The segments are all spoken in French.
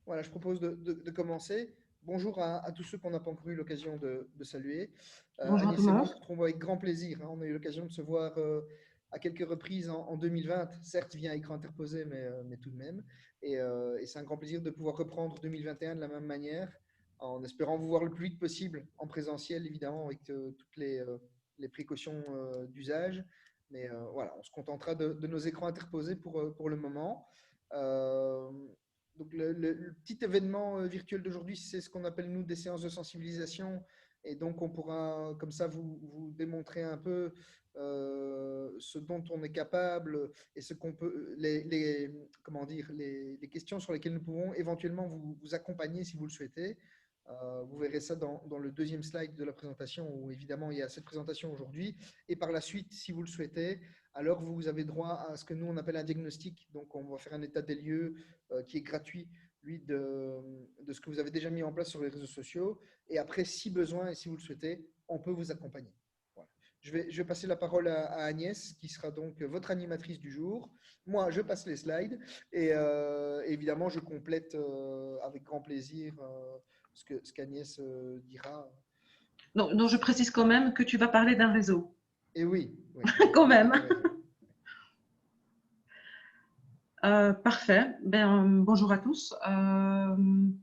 Voilà, je propose de commencer. Bonjour à tous ceux qu'on n'a pas encore eu l'occasion de saluer. Bonjour à tout Agnès le et moi, monde. on se retrouve avec grand plaisir, hein. On a eu l'occasion de se voir à quelques reprises en 2020, certes via écran interposé, mais tout de même. Et c'est un grand plaisir de pouvoir reprendre 2021 de la même manière, en espérant vous voir le plus vite possible, en présentiel évidemment, avec toutes les précautions d'usage. Mais voilà, on se contentera de nos écrans interposés pour le moment. Euh, donc le petit événement virtuel d'aujourd'hui, c'est ce qu'on appelle nous des séances de sensibilisation. Et donc on pourra comme ça vous démontrer un peu ce dont on est capable et ce qu'on peut, comment dire, les questions sur lesquelles nous pouvons éventuellement vous accompagner si vous le souhaitez. Vous verrez ça dans le deuxième slide de la présentation où évidemment il y a cette présentation aujourd'hui. Et par la suite, si vous le souhaitez, alors vous avez droit à ce que nous on appelle un diagnostic. Donc on va faire un état des lieux qui est gratuit, lui, de ce que vous avez déjà mis en place sur les réseaux sociaux. Et après, si besoin et si vous le souhaitez, on peut vous accompagner. Voilà. Je vais passer la parole à Agnès, qui sera donc votre animatrice du jour. Moi, je passe les slides et évidemment, je complète avec grand plaisir ce qu'Agnès dira. Donc, je précise quand même que tu vas parler d'un réseau. Et oui, oui, Quand vous même. avez raison. Parfait. Bonjour à tous.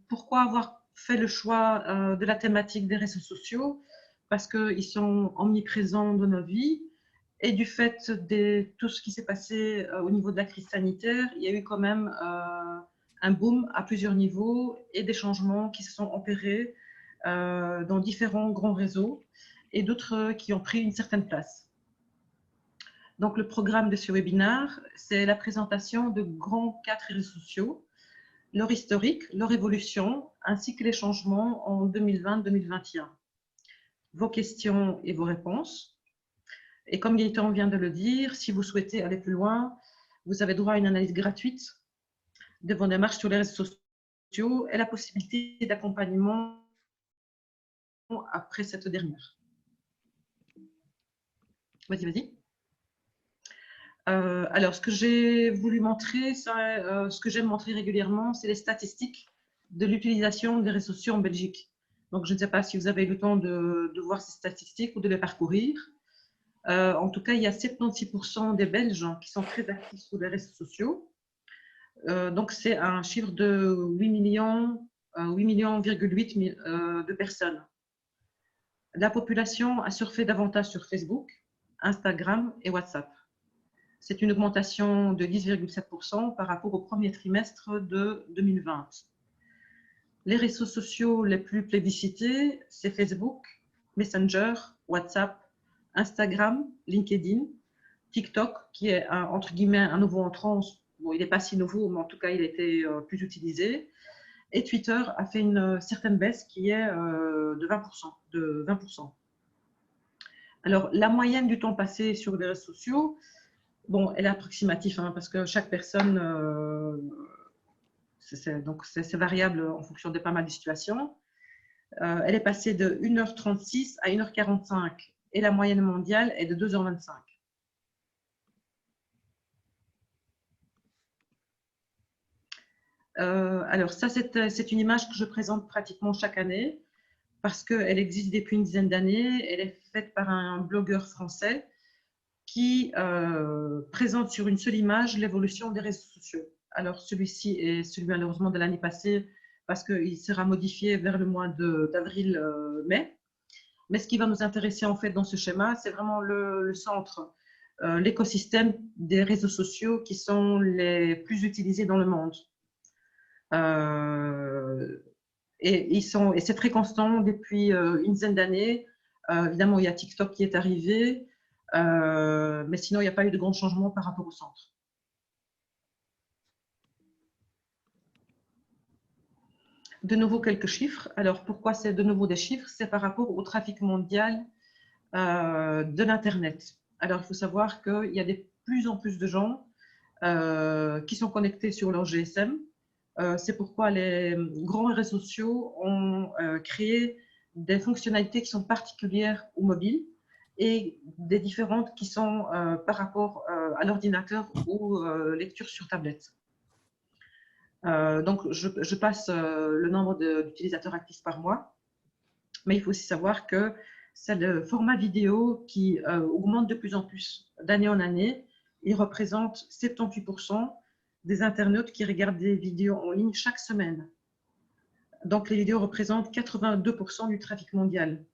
Pourquoi avoir fait le choix de la thématique des réseaux sociaux? Parce qu'ils sont omniprésents dans nos vies et du fait de tout ce qui s'est passé au niveau de la crise sanitaire, il y a eu quand même un boom à plusieurs niveaux et des changements qui se sont opérés dans différents grands réseaux et d'autres qui ont pris une certaine place. Donc, le programme de ce webinaire, c'est la présentation de grands 4 réseaux sociaux, leur historique, leur évolution, ainsi que les changements en 2020-2021. Vos questions et vos réponses. Et comme Gaëtan vient de le dire, si vous souhaitez aller plus loin, vous avez droit à une analyse gratuite de vos démarches sur les réseaux sociaux et la possibilité d'accompagnement après cette dernière. Vas-y, vas-y. Alors, ce que j'ai voulu montrer, ce que j'aime montrer régulièrement, c'est les statistiques de l'utilisation des réseaux sociaux en Belgique. Donc, je ne sais pas si vous avez eu le temps de voir ces statistiques ou de les parcourir. En tout cas, il y a 76% des Belges qui sont très actifs sur les réseaux sociaux. Donc, c'est un chiffre de 8 millions, 8 millions, de personnes. La population a surfé davantage sur Facebook, Instagram et WhatsApp. C'est une augmentation de 10,7% par rapport au premier trimestre de 2020. Les réseaux sociaux les plus plébiscités, c'est Facebook, Messenger, WhatsApp, Instagram, LinkedIn, TikTok, qui est entre guillemets un nouveau entrant. Bon, il n'est pas si nouveau, mais en tout cas, il a été plus utilisé. Et Twitter a fait une certaine baisse qui est de 20%. Alors, la moyenne du temps passé sur les réseaux sociaux, bon, elle est approximative hein, parce que chaque personne, c'est variable en fonction de pas mal de situations. Elle est passée de 1h36 à 1h45 et la moyenne mondiale est de 2h25. Alors ça, c'est une image que je présente pratiquement chaque année parce qu'elle existe depuis une dizaine d'années. Elle est faite par un blogueur français qui présente sur une seule image l'évolution des réseaux sociaux. Alors celui-ci est celui malheureusement de l'année passée parce qu'il sera modifié vers le mois d'avril-mai. Mais ce qui va nous intéresser en fait dans ce schéma, c'est vraiment le centre, l'écosystème des réseaux sociaux qui sont les plus utilisés dans le monde. Et c'est très constant depuis une dizaine d'années. Évidemment, il y a TikTok qui est arrivé, mais sinon, il n'y a pas eu de grands changements par rapport au centre. De nouveau, quelques chiffres. Alors, pourquoi c'est de nouveau des chiffres? C'est par rapport au trafic mondial de l'Internet. Alors, il faut savoir qu'il y a de plus en plus de gens qui sont connectés sur leur GSM. C'est pourquoi les grands réseaux sociaux ont créé des fonctionnalités qui sont particulières aux mobiles et des différentes qui sont par rapport à l'ordinateur ou lecture sur tablette. Donc, je passe le nombre d'utilisateurs actifs par mois, mais il faut aussi savoir que c'est le format vidéo qui augmente de plus en plus d'année en année. Il représente 78% des internautes qui regardent des vidéos en ligne chaque semaine. Donc, les vidéos représentent 82% du trafic mondial,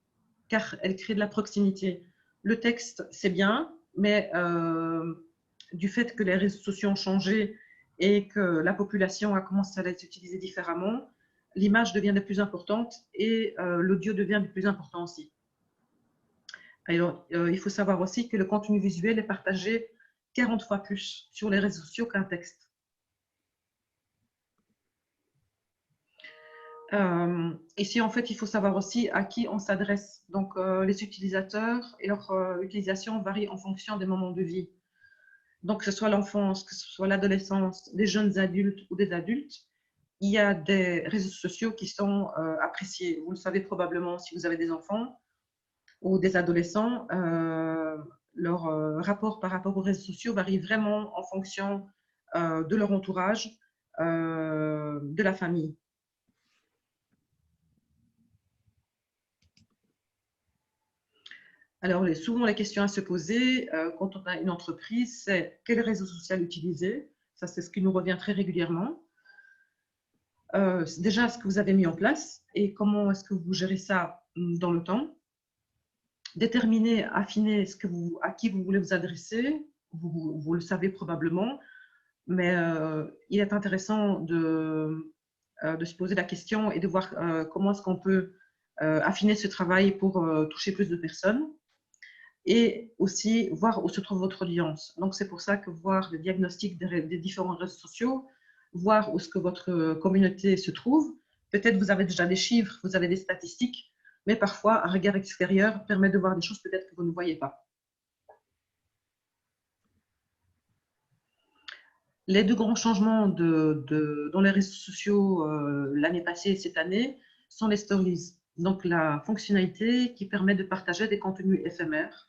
car elles créent de la proximité. Le texte, c'est bien, mais du fait que les réseaux sociaux ont changé et que la population a commencé à les utiliser différemment, l'image devient de plus importante et l'audio devient de plus important aussi. Alors, il faut savoir aussi que le contenu visuel est partagé 40 fois plus sur les réseaux sociaux qu'un texte. Ici, en fait, il faut savoir aussi à qui on s'adresse. Donc, les utilisateurs et leur utilisation varient en fonction des moments de vie. Donc, que ce soit l'enfance, que ce soit l'adolescence, des jeunes adultes ou des adultes, il y a des réseaux sociaux qui sont appréciés. Vous le savez probablement si vous avez des enfants ou des adolescents, leur rapport par rapport aux réseaux sociaux varie vraiment en fonction de leur entourage, de la famille. Alors, souvent, les questions à se poser quand on a une entreprise, c'est quel réseau social utiliser? Ça, c'est ce qui nous revient très régulièrement. Déjà, ce que vous avez mis en place et comment est-ce que vous gérez ça dans le temps. Déterminer, affiner à qui vous voulez vous adresser. Vous le savez probablement, mais il est intéressant de se poser la question et de voir comment est-ce qu'on peut affiner ce travail pour toucher plus de personnes. Et aussi voir où se trouve votre audience. Donc, c'est pour ça que voir le diagnostic des différents réseaux sociaux, voir où est-ce que votre communauté se trouve. Peut-être vous avez déjà des chiffres, vous avez des statistiques, mais parfois, un regard extérieur permet de voir des choses peut-être que vous ne voyez pas. Les deux grands changements dans les réseaux sociaux l'année passée et cette année sont les stories. Donc, la fonctionnalité qui permet de partager des contenus éphémères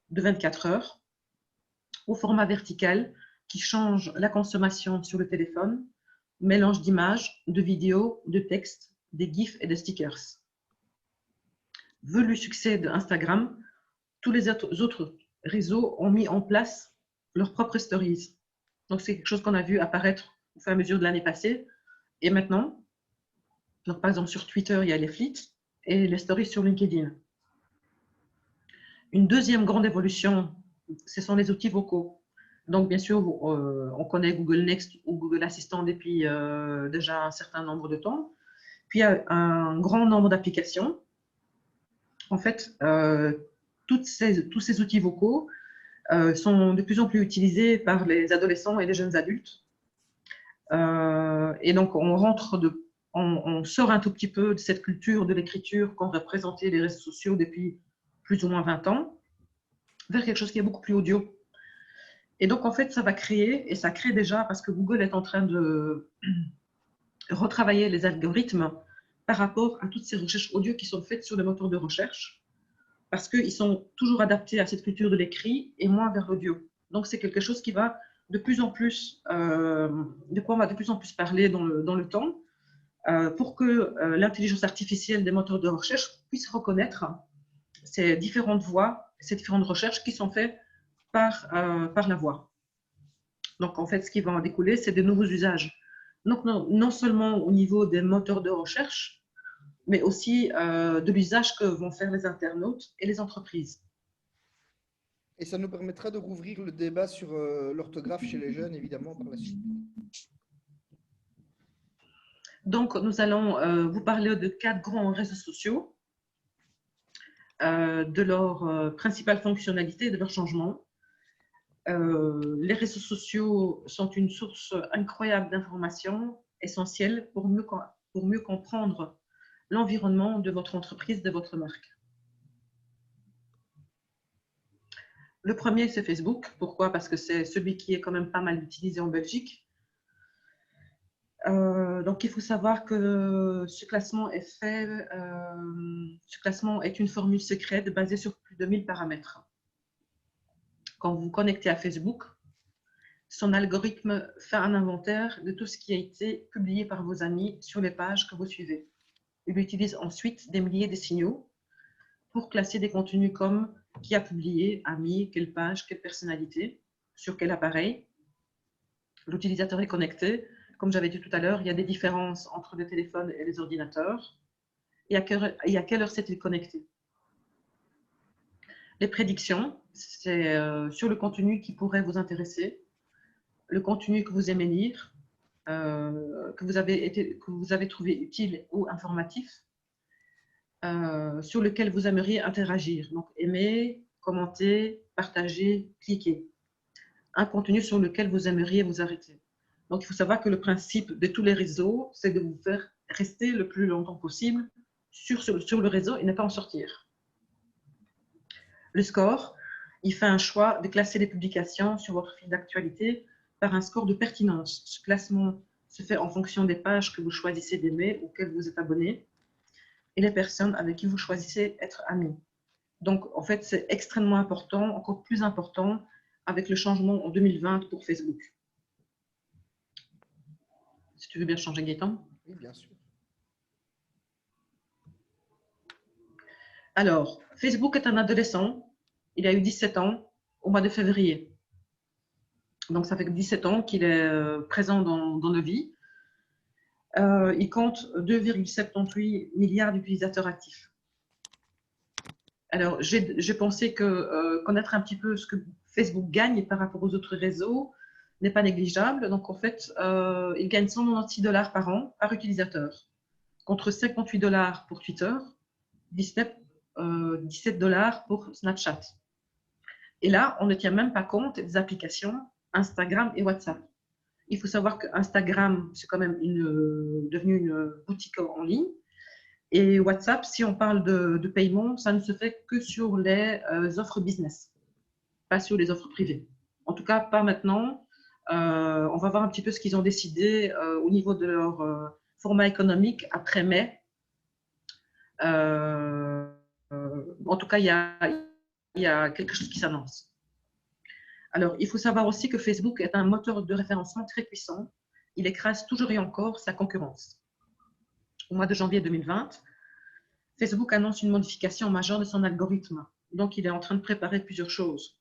de 24 heures au format vertical qui change la consommation sur le téléphone, mélange d'images, de vidéos, de textes, des GIFs et des stickers. Vu le succès d'Instagram, tous les autres réseaux ont mis en place leurs propres stories. Donc, c'est quelque chose qu'on a vu apparaître au fur et à mesure de l'année passée. Et maintenant, donc, par exemple, sur Twitter, il y a les flits et les stories sur LinkedIn. Une deuxième grande évolution, ce sont les outils vocaux. Donc, bien sûr, on connaît Google Next ou Google Assistant depuis déjà un certain nombre de temps. Puis, il y a un grand nombre d'applications. En fait, tous ces outils vocaux sont de plus en plus utilisés par les adolescents et les jeunes adultes. Et donc, on sort un tout petit peu de cette culture de l'écriture qu'ont représenté les réseaux sociaux depuis plus ou moins 20 ans, vers quelque chose qui est beaucoup plus audio. Et donc, en fait, ça va créer, et ça crée déjà, parce que Google est en train de retravailler les algorithmes par rapport à toutes ces recherches audio qui sont faites sur les moteurs de recherche, parce qu'ils sont toujours adaptés à cette culture de l'écrit et moins vers l'audio. Donc, c'est quelque chose qui va de plus en plus, de quoi on va de plus en plus parler dans le temps, pour que l'intelligence artificielle des moteurs de recherche puisse reconnaître ces différentes voix, ces différentes recherches qui sont faites par la voix. Donc, en fait, ce qui va en découler, c'est de nouveaux usages. Donc, non seulement au niveau des moteurs de recherche, mais aussi de l'usage que vont faire les internautes et les entreprises. Et ça nous permettra de rouvrir le débat sur l'orthographe chez les jeunes, évidemment, par la suite. Donc, nous allons vous parler de 4 grands réseaux sociaux, de leurs principales fonctionnalités et de leurs changements. Les réseaux sociaux sont une source incroyable d'informations essentielles pour mieux comprendre l'environnement de votre entreprise, de votre marque. Le premier, c'est Facebook. Pourquoi? Parce que c'est celui qui est quand même pas mal utilisé en Belgique. Donc, il faut savoir que ce classement est une formule secrète basée sur plus de 1000 paramètres. Quand vous vous connectez à Facebook, son algorithme fait un inventaire de tout ce qui a été publié par vos amis sur les pages que vous suivez. Il utilise ensuite des milliers de signaux pour classer des contenus comme qui a publié, ami, quelle page, quelle personnalité, sur quel appareil. L'utilisateur est connecté. Comme j'avais dit tout à l'heure, il y a des différences entre les téléphones et les ordinateurs. Et à quelle heure s'est-il connecté? Les prédictions, c'est sur le contenu qui pourrait vous intéresser, le contenu que vous aimez lire, que vous avez trouvé utile ou informatif, sur lequel vous aimeriez interagir. Donc, aimer, commenter, partager, cliquer. Un contenu sur lequel vous aimeriez vous arrêter. Donc, il faut savoir que le principe de tous les réseaux, c'est de vous faire rester le plus longtemps possible sur le réseau et ne pas en sortir. Le score, il fait un choix de classer les publications sur votre fil d'actualité par un score de pertinence. Ce classement se fait en fonction des pages que vous choisissez d'aimer, auxquelles vous êtes abonné, et les personnes avec qui vous choisissez être amis. Donc, en fait, c'est extrêmement important, encore plus important, avec le changement en 2020 pour Facebook. Si tu veux bien changer, Gaëtan. Oui, bien sûr. Alors, Facebook est un adolescent. Il a eu 17 ans au mois de février. Donc, ça fait 17 ans qu'il est présent dans nos vies. Il compte 2,78 milliards d'utilisateurs actifs. Alors, j'ai pensé que connaître un petit peu ce que Facebook gagne par rapport aux autres réseaux n'est pas négligeable. Donc, en fait, il gagne 196 $ par an par utilisateur, contre 58 $ pour Twitter, 17 $ pour Snapchat. Et là, on ne tient même pas compte des applications Instagram et WhatsApp. Il faut savoir que Instagram, c'est quand même devenu une boutique en ligne. Et WhatsApp, si on parle de paiement, ça ne se fait que sur les offres business, pas sur les offres privées. En tout cas, pas maintenant. On va voir un petit peu ce qu'ils ont décidé au niveau de leur format économique après mai. En tout cas, il y a quelque chose qui s'annonce. Alors, il faut savoir aussi que Facebook est un moteur de référencement très puissant. Il écrase toujours et encore sa concurrence. Au mois de janvier 2020, Facebook annonce une modification majeure de son algorithme. Donc, il est en train de préparer plusieurs choses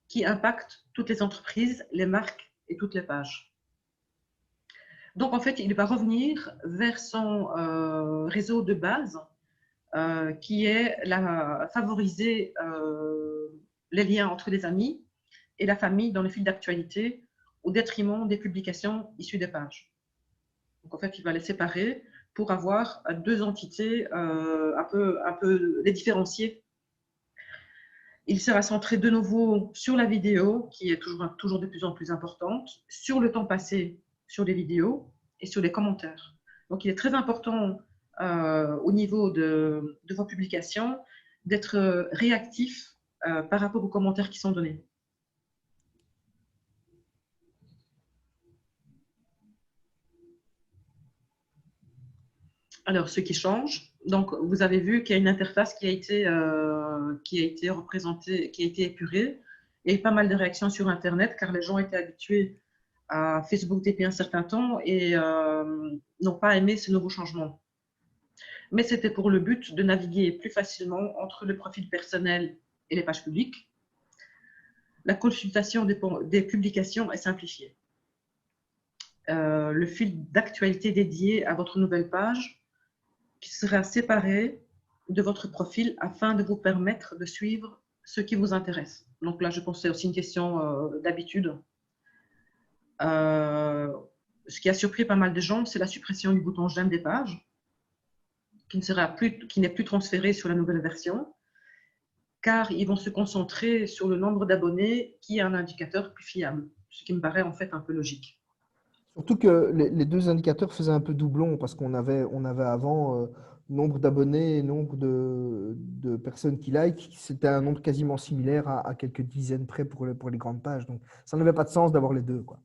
qui impactent toutes les entreprises, les marques et toutes les pages. Donc, en fait, il va revenir vers son réseau de base qui est favoriser les liens entre les amis et la famille dans le fil d'actualité au détriment des publications issues des pages. Donc, en fait, il va les séparer pour avoir deux entités, un peu les différencier. Il sera centré de nouveau sur la vidéo, qui est toujours de plus en plus importante, sur le temps passé sur les vidéos et sur les commentaires. Donc, il est très important au niveau de vos publications d'être réactif par rapport aux commentaires qui sont donnés. Alors, ce qui change, donc vous avez vu qu'il y a une interface qui a été représentée, qui a été épurée, et pas mal de réactions sur Internet, car les gens étaient habitués à Facebook depuis un certain temps et n'ont pas aimé ce nouveau changement. Mais c'était pour le but de naviguer plus facilement entre le profil personnel et les pages publiques. La consultation des publications est simplifiée. Le fil d'actualité dédié à votre nouvelle page qui sera séparé de votre profil afin de vous permettre de suivre ce qui vous intéresse. Donc là, je pense que c'est aussi une question d'habitude. Ce qui a surpris pas mal de gens, c'est la suppression du bouton j'aime des pages, qui n'est plus transféré sur la nouvelle version, car ils vont se concentrer sur le nombre d'abonnés qui est un indicateur plus fiable, ce qui me paraît en fait un peu logique. Surtout que les deux indicateurs faisaient un peu doublon parce qu'on avait avant nombre d'abonnés et nombre de personnes qui like. C'était un nombre quasiment similaire à quelques dizaines près pour les grandes pages. Donc, ça n'avait pas de sens d'avoir les deux, quoi.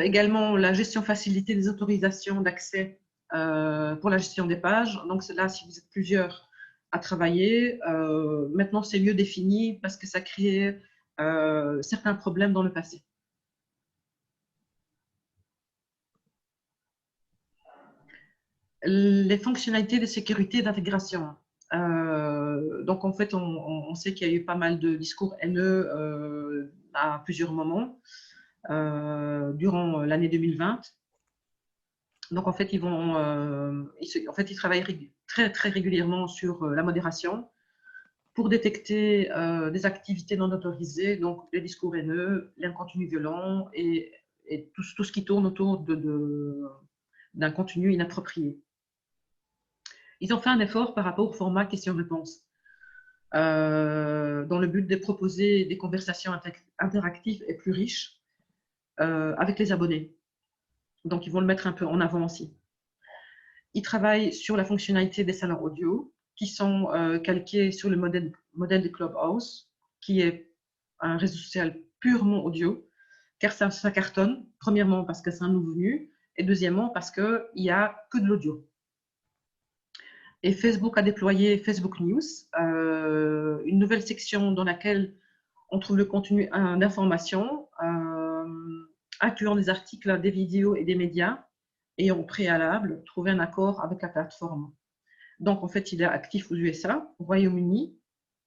Également, la gestion facilitée des autorisations d'accès pour la gestion des pages. Donc, là, si vous êtes plusieurs à travailler, maintenant, c'est mieux défini parce que ça crée certains problèmes dans le passé. Les fonctionnalités de sécurité et d'intégration. Donc, en fait, on sait qu'il y a eu pas mal de discours haineux à plusieurs moments durant l'année 2020. Donc, en fait, ils travaillent très régulièrement sur la modération pour détecter des activités non autorisées, donc les discours haineux, les contenus violents et tout ce qui tourne autour d'un contenu inapproprié. Ils ont fait un effort par rapport au format question-réponse, dans le but de proposer des conversations interactives et plus riches avec les abonnés. Donc, ils vont le mettre un peu en avant aussi. Ils travaillent sur la fonctionnalité des salons audio, qui sont calqués sur le modèle de Clubhouse, qui est un réseau social purement audio, car ça cartonne, premièrement parce que c'est un nouveau venu, et deuxièmement parce qu'il n'y a que de l'audio. Et Facebook a déployé Facebook News, une nouvelle section dans laquelle on trouve le contenu d'information, incluant des articles, des vidéos et des médias, et au préalable, trouver un accord avec la plateforme. Donc, en fait, il est actif aux USA, au Royaume-Uni,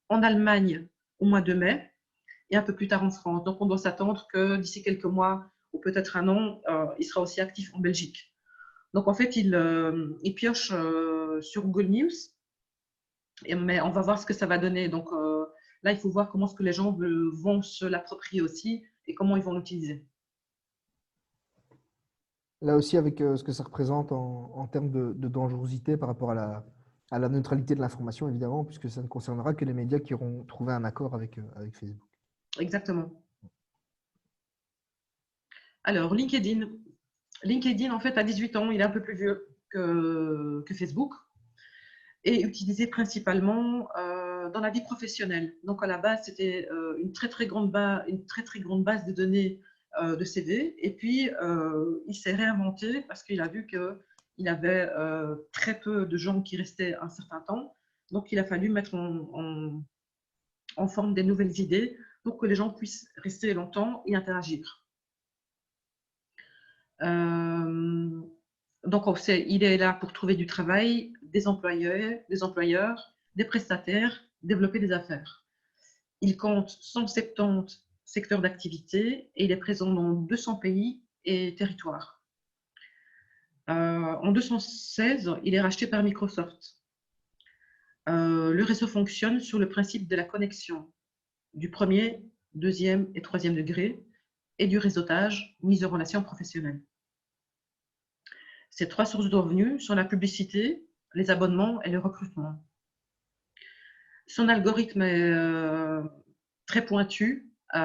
en Allemagne au mois de mai, et un peu plus tard en France. Donc, on doit s'attendre que d'ici quelques mois, ou peut-être un an, il sera aussi actif en Belgique. Donc, en fait, il pioche sur Google News, mais on va voir ce que ça va donner. Donc, là, il faut voir comment est-ce que les gens vont se l'approprier aussi et comment ils vont l'utiliser. Là aussi, avec ce que ça représente en termes de dangerosité par rapport à la neutralité de l'information, évidemment, puisque ça ne concernera que les médias qui auront trouvé un accord avec Facebook. Exactement. Alors, LinkedIn. LinkedIn, en fait, a 18 ans, il est un peu plus vieux que Facebook et utilisé principalement dans la vie professionnelle. Donc, à la base, c'était une très grande base de données de CV. Et puis, il s'est réinventé parce qu'il a vu qu'il avait très peu de gens qui restaient un certain temps. Donc, il a fallu mettre en forme des nouvelles idées pour que les gens puissent rester longtemps et interagir. Donc, il est là pour trouver du travail, des employeurs, des prestataires, développer des affaires. Il compte 170 secteurs d'activité et il est présent dans 200 pays et territoires. En 2016, il est racheté par Microsoft. Le réseau fonctionne sur le principe de la connexion du premier, deuxième et troisième degré et du réseautage mis en relation professionnelle. Ces trois sources de revenus sont la publicité, les abonnements et le recrutement. Son algorithme est très pointu. C'est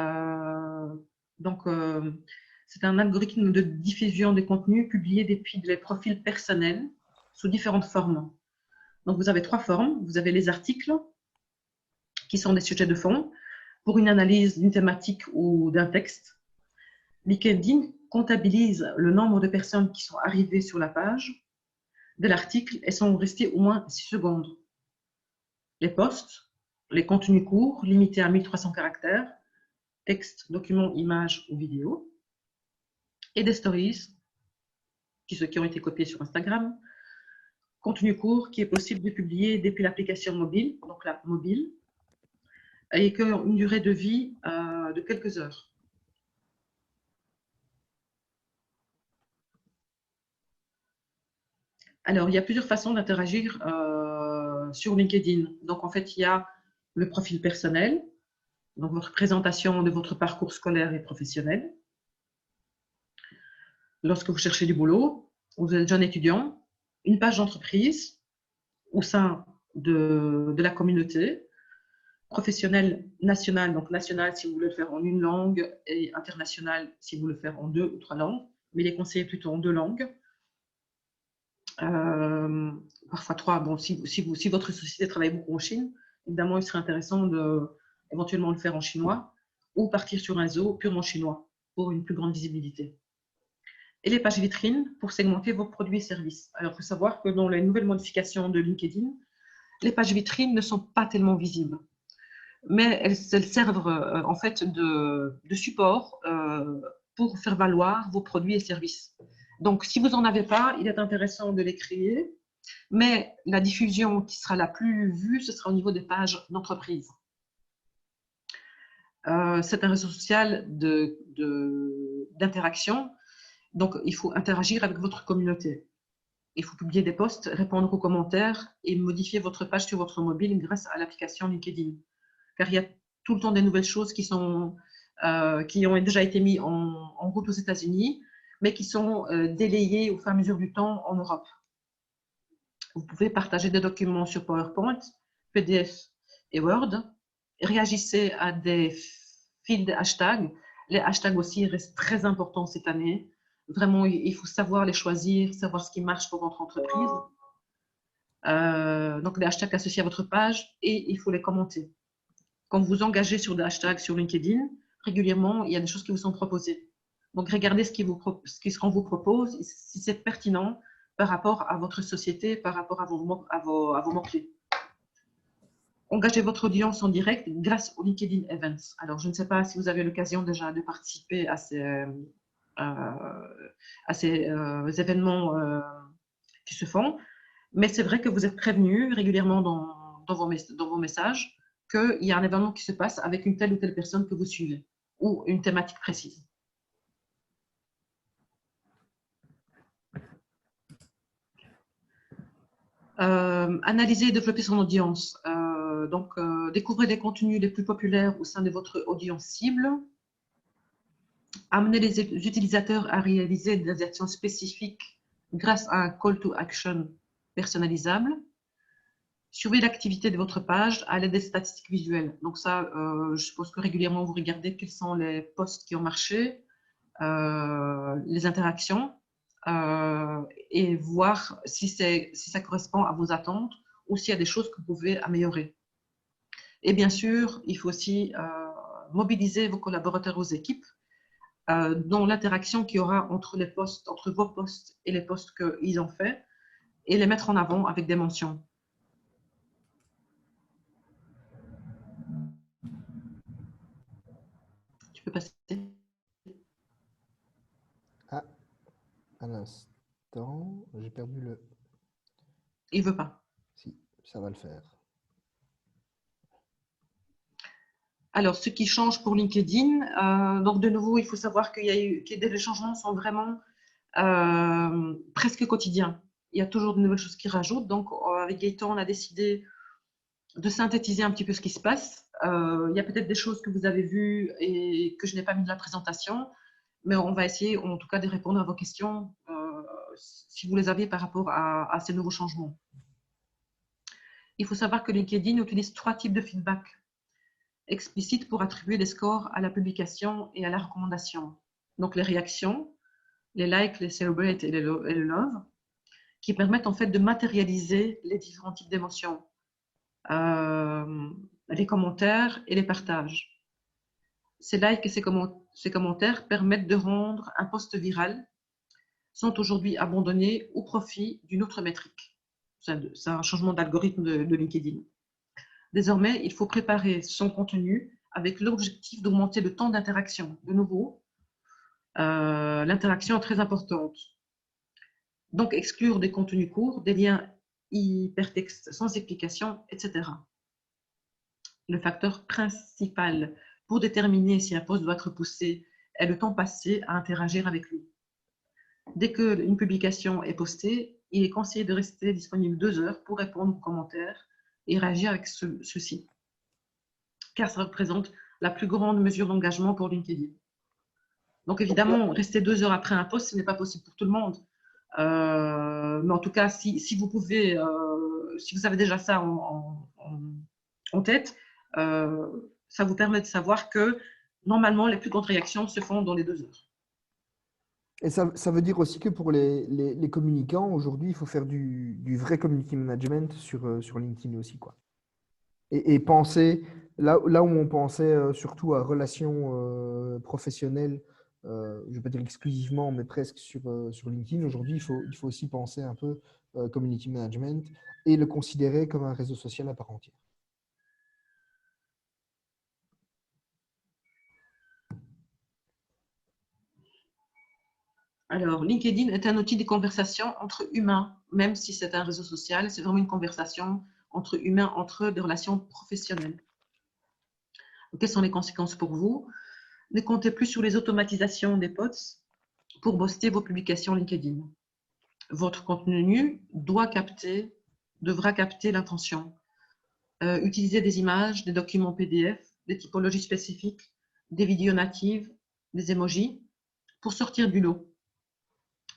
un algorithme de diffusion des contenus publiés depuis des profils personnels sous différentes formes. Donc, vous avez trois formes. Vous avez les articles, qui sont des sujets de fond, pour une analyse d'une thématique ou d'un texte. LinkedIn comptabilise le nombre de personnes qui sont arrivées sur la page de l'article et sont restées au moins 6 secondes. Les posts, les contenus courts, limités à 1300 caractères, texte, document, image ou vidéo, et des stories, qui ont été copiés sur Instagram, contenu court qui est possible de publier depuis l'application mobile, donc la mobile, et qui ont une durée de vie de quelques heures. Alors, il y a plusieurs façons d'interagir sur LinkedIn. Donc, en fait, il y a le profil personnel, donc votre présentation de votre parcours scolaire et professionnel. Lorsque vous cherchez du boulot, vous êtes jeune étudiant, une page d'entreprise au sein de la communauté, professionnelle nationale, donc nationale si vous voulez le faire en une langue et internationale si vous voulez le faire en 2 ou 3 langues, mais il est conseillé plutôt en 2 langues. Parfois 3. Bon, si votre société travaille beaucoup en Chine, évidemment, il serait intéressant d'éventuellement le faire en chinois ou partir sur un réseau purement chinois pour une plus grande visibilité. Et les pages vitrines pour segmenter vos produits et services. Alors, il faut savoir que dans les nouvelles modifications de LinkedIn, les pages vitrines ne sont pas tellement visibles. mais elles servent en fait de support pour faire valoir vos produits et services. Donc, si vous n'en avez pas, il est intéressant de les créer, mais la diffusion qui sera la plus vue, ce sera au niveau des pages d'entreprise. C'est un réseau social d'interaction, donc il faut interagir avec votre communauté. Il faut publier des posts, répondre aux commentaires et modifier votre page sur votre mobile grâce à l'application LinkedIn. Car il y a tout le temps des nouvelles choses qui ont déjà été mises en route aux États-Unis, mais qui sont délayées au fur et à mesure du temps en Europe. Vous pouvez partager des documents sur PowerPoint, PDF et Word. Réagissez à des fils de hashtags. Les hashtags aussi restent très importants cette année. Vraiment, il faut savoir les choisir, savoir ce qui marche pour votre entreprise. Donc, les hashtags associés à votre page et il faut les commenter. Quand vous vous engagez sur des hashtags sur LinkedIn, régulièrement, il y a des choses qui vous sont proposées. Donc, regardez ce qu'on vous propose, si c'est pertinent par rapport à votre société, par rapport à vos mots-clés. Engagez votre audience en direct grâce aux LinkedIn Events. Alors, je ne sais pas si vous avez l'occasion déjà de participer à ces événements qui se font, mais c'est vrai que vous êtes prévenus régulièrement dans vos messages qu'il y a un événement qui se passe avec une telle ou telle personne que vous suivez ou une thématique précise. Analyser et développer son audience. Découvrez les contenus les plus populaires au sein de votre audience cible. Amener les utilisateurs à réaliser des actions spécifiques grâce à un call to action personnalisable. Surveillez l'activité de votre page à l'aide des statistiques visuelles. Donc ça, je suppose que régulièrement, vous regardez quels sont les posts qui ont marché, les interactions, et voir si ça correspond à vos attentes ou s'il y a des choses que vous pouvez améliorer. Et bien sûr, il faut aussi mobiliser vos collaborateurs aux équipes dans l'interaction qu'il y aura entre vos posts et les posts qu'ils ont fait et les mettre en avant avec des mentions. Tu peux passer. Ah, un instant, j'ai perdu le... Il veut pas. Si, ça va le faire. Alors, ce qui change pour LinkedIn, donc de nouveau, il faut savoir que les changements sont vraiment presque quotidiens. Il y a toujours de nouvelles choses qui rajoutent. Donc, avec Gaëtan, on a décidé de synthétiser un petit peu ce qui se passe. Il y a peut-être des choses que vous avez vues et que je n'ai pas mis dans la présentation, mais on va essayer en tout cas de répondre à vos questions si vous les avez par rapport à ces nouveaux changements. Il faut savoir que LinkedIn utilise 3 types de feedback explicites pour attribuer des scores à la publication et à la recommandation. Donc les réactions, les likes, les celebrate et le love, qui permettent en fait de matérialiser les différents types d'émotions. Les commentaires et les partages. Ces likes et ces commentaires permettent de rendre un post viral, sont aujourd'hui abandonnés au profit d'une autre métrique. C'est un changement d'algorithme de LinkedIn. Désormais, il faut préparer son contenu avec l'objectif d'augmenter le temps d'interaction. De nouveau, l'interaction est très importante. Donc, exclure des contenus courts, des liens hypertextes sans explication, etc. Le facteur principal pour déterminer si un post doit être poussé est le temps passé à interagir avec lui. Dès qu'une publication est postée, il est conseillé de rester disponible 2 heures pour répondre aux commentaires et réagir avec ceux-ci, car ça représente la plus grande mesure d'engagement pour LinkedIn. Donc évidemment, rester 2 heures après un post, ce n'est pas possible pour tout le monde. Mais en tout cas, si vous pouvez, si vous avez déjà ça en tête, ça vous permet de savoir que normalement, les plus grandes réactions se font dans les 2 heures. Et ça veut dire aussi que pour les communicants, aujourd'hui, il faut faire du vrai community management sur LinkedIn aussi, quoi. Et penser, là où on pensait surtout à relations professionnelles, je ne vais pas dire exclusivement, mais presque sur LinkedIn, aujourd'hui, il faut aussi penser un peu community management et le considérer comme un réseau social à part entière. Alors, LinkedIn est un outil de conversation entre humains, même si c'est un réseau social, c'est vraiment une conversation entre humains, entre eux, des relations professionnelles. Quelles sont les conséquences pour vous? Ne comptez plus sur les automatisations des posts pour booster vos publications LinkedIn. Votre contenu devra capter l'intention. Utilisez des images, des documents PDF, des typologies spécifiques, des vidéos natives, des emojis pour sortir du lot.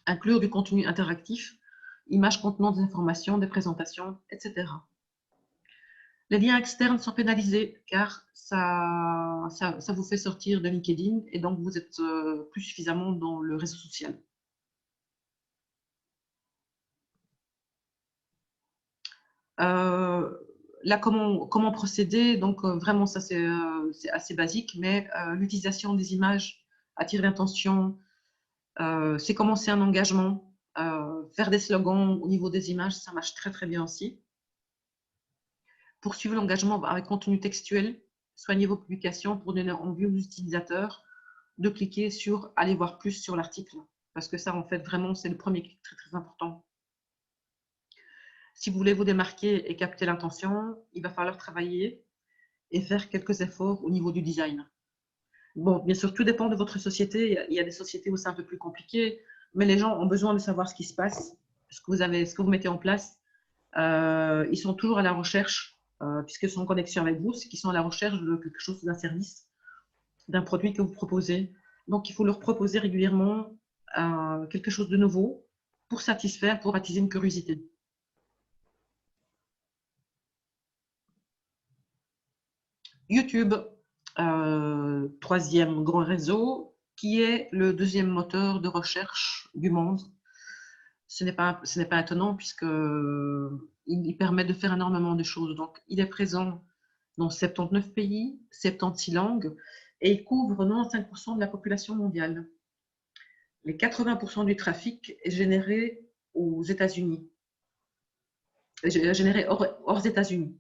Inclure du contenu interactif, images contenant des informations, des présentations, etc. Les liens externes sont pénalisés car ça vous fait sortir de LinkedIn et donc vous êtes plus suffisamment dans le réseau social. Là, comment procéder? Donc, vraiment, ça, c'est assez basique, mais l'utilisation des images attire l'attention, c'est commencer un engagement, faire des slogans au niveau des images, ça marche très, très bien aussi. Poursuivre l'engagement avec contenu textuel, soignez vos publications pour donner envie aux utilisateurs de cliquer sur « Aller voir plus » sur l'article, parce que ça, en fait, vraiment, c'est le premier clic très, très important. Si vous voulez vous démarquer et capter l'intention, il va falloir travailler et faire quelques efforts au niveau du design. Bon, bien sûr, tout dépend de votre société. Il y a des sociétés où c'est un peu plus compliqué, mais les gens ont besoin de savoir ce qui se passe, ce que vous mettez en place. Ils sont toujours à la recherche, puisqu'ils sont en connexion avec vous, c'est qu'ils sont à la recherche de quelque chose, d'un service, d'un produit que vous proposez. Donc, il faut leur proposer régulièrement quelque chose de nouveau pour satisfaire, pour attiser une curiosité. YouTube, troisième grand réseau, qui est le deuxième moteur de recherche du monde. Ce n'est pas étonnant puisqu'il permet de faire énormément de choses. Donc, il est présent dans 79 pays, 76 langues, et il couvre 95% de la population mondiale. Les 80% du trafic est généré aux États-Unis, généré hors États-Unis.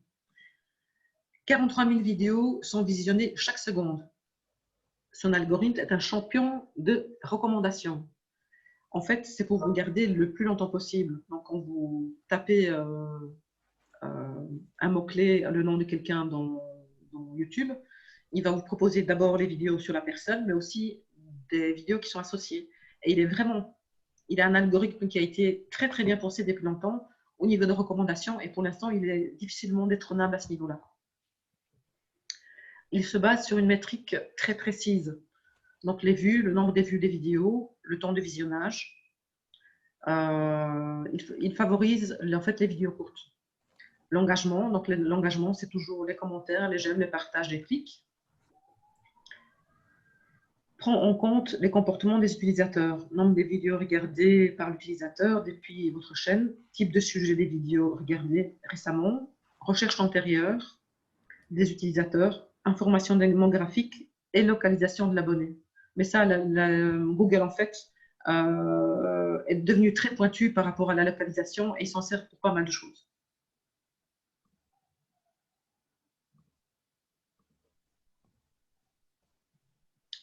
43 000 vidéos sont visionnées chaque seconde. Son algorithme est un champion de recommandations. En fait, c'est pour vous garder le plus longtemps possible. Donc, quand vous tapez un mot-clé, le nom de quelqu'un dans YouTube, il va vous proposer d'abord les vidéos sur la personne, mais aussi des vidéos qui sont associées. Et il a un algorithme qui a été très, très bien pensé depuis longtemps au niveau de recommandations. Et pour l'instant, il est difficilement détrônable à ce niveau-là. Il se base sur une métrique très précise. Donc, les vues, le nombre des vues des vidéos, le temps de visionnage. Il favorise en fait les vidéos courtes. L'engagement, donc l'engagement, c'est toujours les commentaires, les j'aime, les partages, les clics. Prend en compte les comportements des utilisateurs, nombre des vidéos regardées par l'utilisateur depuis votre chaîne, type de sujet des vidéos regardées récemment, recherche antérieure des utilisateurs, information démographique et localisation de l'abonné. Mais ça, Google, en fait, est devenu très pointu par rapport à la localisation et il s'en sert pour pas mal de choses.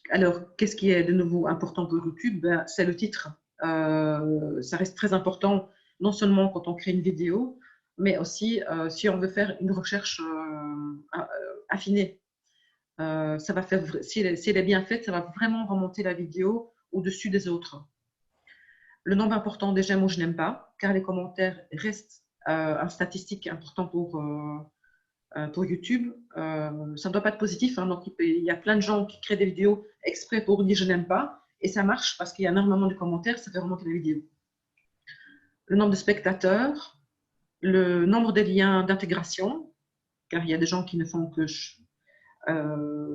Alors, qu'est-ce qui est de nouveau important pour YouTube? C'est le titre. Ça reste très important, non seulement quand on crée une vidéo, mais aussi si on veut faire une recherche affinée. Ça va faire, si elle est bien faite, ça va vraiment remonter la vidéo au-dessus des autres. Le nombre important des j'aime ou je n'aime pas, car les commentaires restent un statistique important pour YouTube. Ça ne doit pas être positif, hein, donc il y a plein de gens qui créent des vidéos exprès pour dire je n'aime pas, et ça marche parce qu'il y a énormément de commentaires, ça fait remonter la vidéo. Le nombre de spectateurs, le nombre de liens d'intégration, car il y a des gens qui ne font que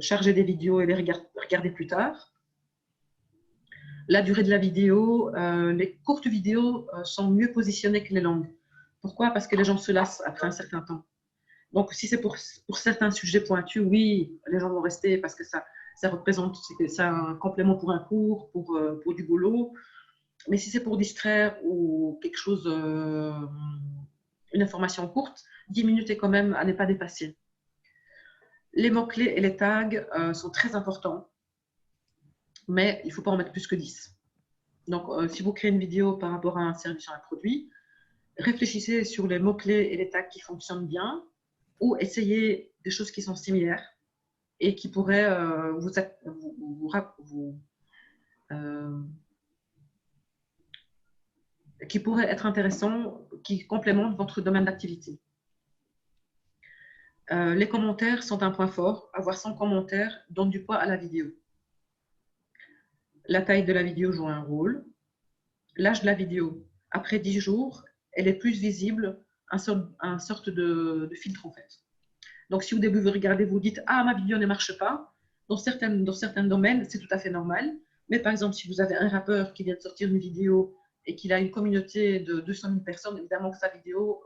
charger des vidéos et les regarder plus tard. La durée de la vidéo, les courtes vidéos sont mieux positionnées que les longues. Pourquoi? Parce que les gens se lassent après un certain temps. Donc, si c'est pour certains sujets pointus, oui, les gens vont rester parce que ça représente, c'est un complément pour un cours, pour du boulot. Mais si c'est pour distraire ou quelque chose, une information courte, 10 minutes est quand même à ne pas dépasser. Les mots-clés et les tags sont très importants, mais il ne faut pas en mettre plus que 10. Donc, si vous créez une vidéo par rapport à un service ou un produit, réfléchissez sur les mots-clés et les tags qui fonctionnent bien ou essayez des choses qui sont similaires et qui pourraient euh, qui pourraient être intéressants, qui complémentent votre domaine d'activité. Les commentaires sont un point fort. Avoir 100 commentaires donne du poids à la vidéo. La taille de la vidéo joue un rôle. L'âge de la vidéo. Après 10 jours, elle est plus visible, un sorte de filtre en fait. Donc, si au début vous regardez, vous dites « Ah, ma vidéo ne marche pas », dans certains domaines, c'est tout à fait normal. Mais par exemple, si vous avez un rappeur qui vient de sortir une vidéo et qu'il a une communauté de 200 000 personnes, évidemment que sa vidéo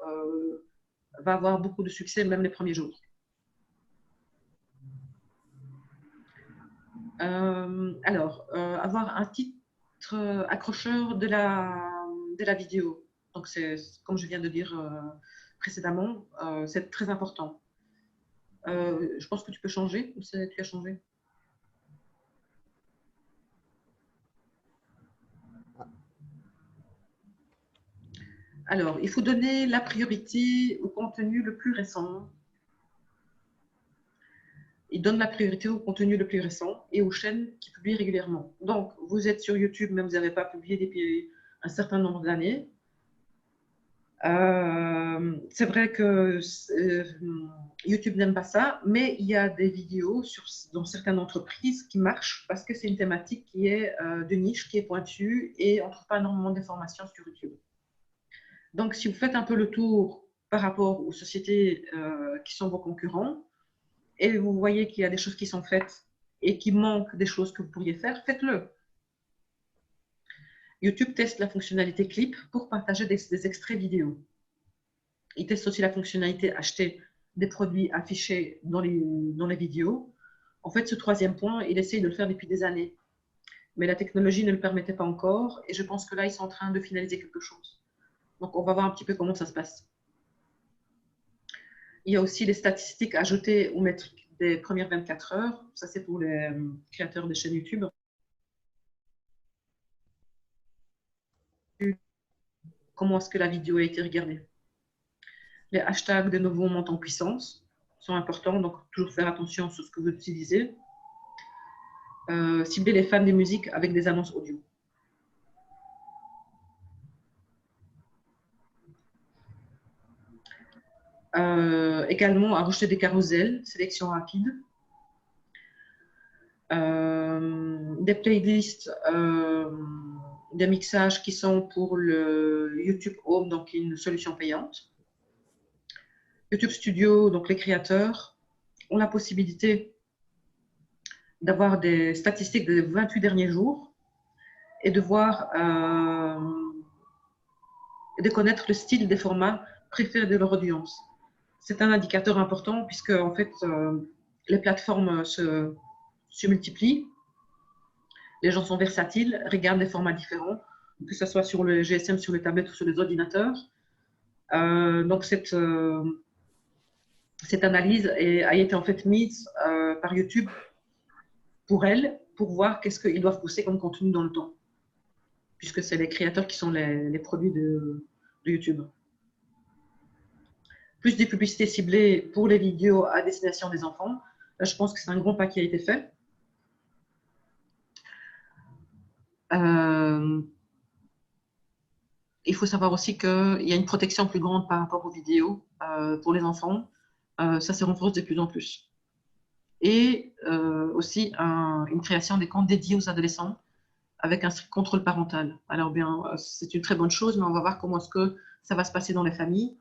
va avoir beaucoup de succès, même les premiers jours. Avoir un titre accrocheur de la vidéo. Donc, c'est comme je viens de dire précédemment, c'est très important. Je pense que tu peux changer ou tu as changé? Alors, il faut donner la priorité au contenu le plus récent. Il donne la priorité au contenu le plus récent et aux chaînes qui publient régulièrement. Donc, vous êtes sur YouTube, mais vous n'avez pas publié depuis un certain nombre d'années. C'est vrai que YouTube n'aime pas ça, mais il y a des vidéos dans certaines entreprises qui marchent parce que c'est une thématique qui est de niche, qui est pointue et on ne trouve pas énormément d'informations sur YouTube. Donc, si vous faites un peu le tour par rapport aux sociétés qui sont vos concurrents et vous voyez qu'il y a des choses qui sont faites et qu'il manque des choses que vous pourriez faire, faites-le. YouTube teste la fonctionnalité clip pour partager des extraits vidéo. Il teste aussi la fonctionnalité acheter des produits affichés dans les vidéos. En fait, ce troisième point, il essaye de le faire depuis des années. Mais la technologie ne le permettait pas encore et je pense que là, ils sont en train de finaliser quelque chose. Donc, on va voir un petit peu comment ça se passe. Il y a aussi les statistiques ajoutées aux métriques des premières 24 heures. Ça, c'est pour les créateurs de chaînes YouTube. Comment est-ce que la vidéo a été regardée? Les hashtags, de nouveau, montent en puissance, sont importants, donc toujours faire attention sur ce que vous utilisez. Cibler les fans de musique avec des annonces audio. Également, ajouter des carousels, sélection rapide. Des playlists, des mixages qui sont pour le YouTube Home, donc une solution payante. YouTube Studio, donc les créateurs, ont la possibilité d'avoir des statistiques des 28 derniers jours et de voir, de connaître le style des formats préférés de leur audience. C'est un indicateur important puisque, en fait, les plateformes se multiplient. Les gens sont versatiles, regardent des formats différents, que ce soit sur le GSM, sur les tablettes ou sur les ordinateurs. Donc, cette analyse a été en fait mise par YouTube pour elle, pour voir qu'est-ce qu'ils doivent pousser comme contenu dans le temps, puisque c'est les créateurs qui sont les produits de YouTube. Plus des publicités ciblées pour les vidéos à destination des enfants. Là, je pense que c'est un grand pas qui a été fait. Il faut savoir aussi qu'il y a une protection plus grande par rapport aux vidéos pour les enfants. Ça se renforce de plus en plus. Et aussi une création des comptes dédiés aux adolescents avec un strict contrôle parental. Alors bien, c'est une très bonne chose, mais on va voir comment est-ce que ça va se passer dans les familles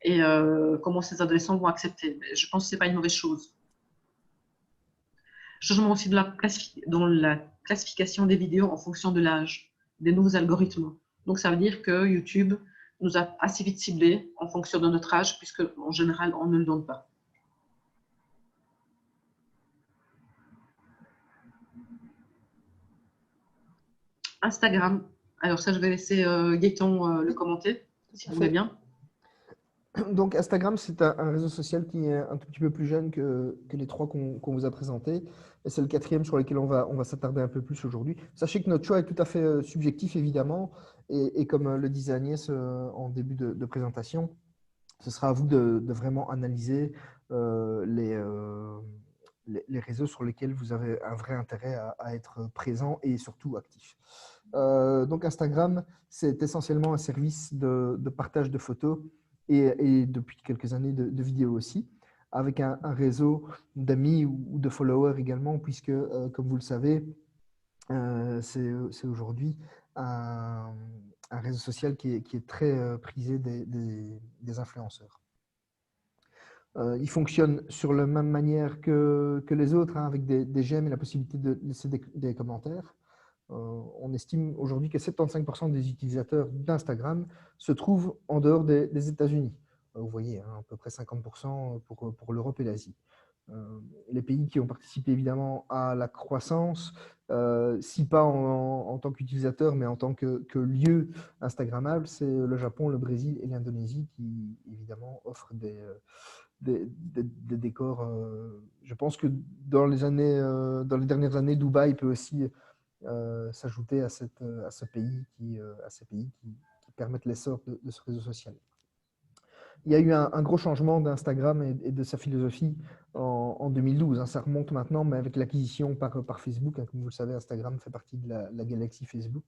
et comment ces adolescents vont accepter. Mais je pense que ce n'est pas une mauvaise chose. Changement aussi dans la classification des vidéos en fonction de l'âge, des nouveaux algorithmes. Donc, ça veut dire que YouTube nous a assez vite ciblés en fonction de notre âge, puisque en général, on ne le donne pas. Instagram. Alors ça, je vais laisser Gaëtan le commenter, si vous voulez bien. Donc Instagram, c'est un réseau social qui est un tout petit peu plus jeune que les trois qu'on vous a présentés. Et c'est le quatrième sur lequel on va s'attarder un peu plus aujourd'hui. Sachez que notre choix est tout à fait subjectif, évidemment. Et comme le disait Agnès en début de présentation, ce sera à vous de vraiment analyser les réseaux sur lesquels vous avez un vrai intérêt à être présent et surtout actif. Donc Instagram, c'est essentiellement un service de partage de photos et depuis quelques années de vidéos aussi, avec un réseau d'amis ou de followers également, puisque, comme vous le savez, c'est aujourd'hui un réseau social qui est très prisé des influenceurs. Il fonctionne sur la même manière que les autres, hein, avec des j'aime et la possibilité de laisser des commentaires. On estime aujourd'hui que 75% des utilisateurs d'Instagram se trouvent en dehors des États-Unis. Vous voyez, hein, à peu près 50% pour l'Europe et l'Asie. Les pays qui ont participé évidemment à la croissance, si pas en tant qu'utilisateur, mais en tant que lieu Instagrammable, c'est le Japon, le Brésil et l'Indonésie qui évidemment offrent des décors. Je pense que dans les dernières années, Dubaï peut aussi s'ajouter à ces pays qui permettent l'essor de ce réseau social. Il y a eu un gros changement d'Instagram et de sa philosophie en 2012, hein. Ça remonte maintenant, mais avec l'acquisition par Facebook, hein, comme vous le savez, Instagram fait partie de la galaxie Facebook.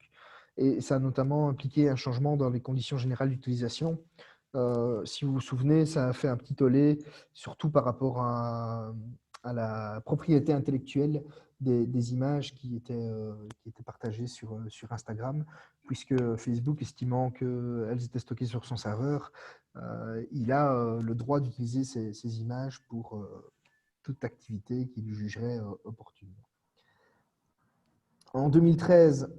Et ça a notamment impliqué un changement dans les conditions générales d'utilisation. Si vous vous souvenez, ça a fait un petit tollé, surtout par rapport à la propriété intellectuelle des images qui étaient partagées sur Instagram, puisque Facebook, estimant qu'elles étaient stockées sur son serveur, il a le droit d'utiliser ces images pour toute activité qu'il jugerait opportune. En 2013,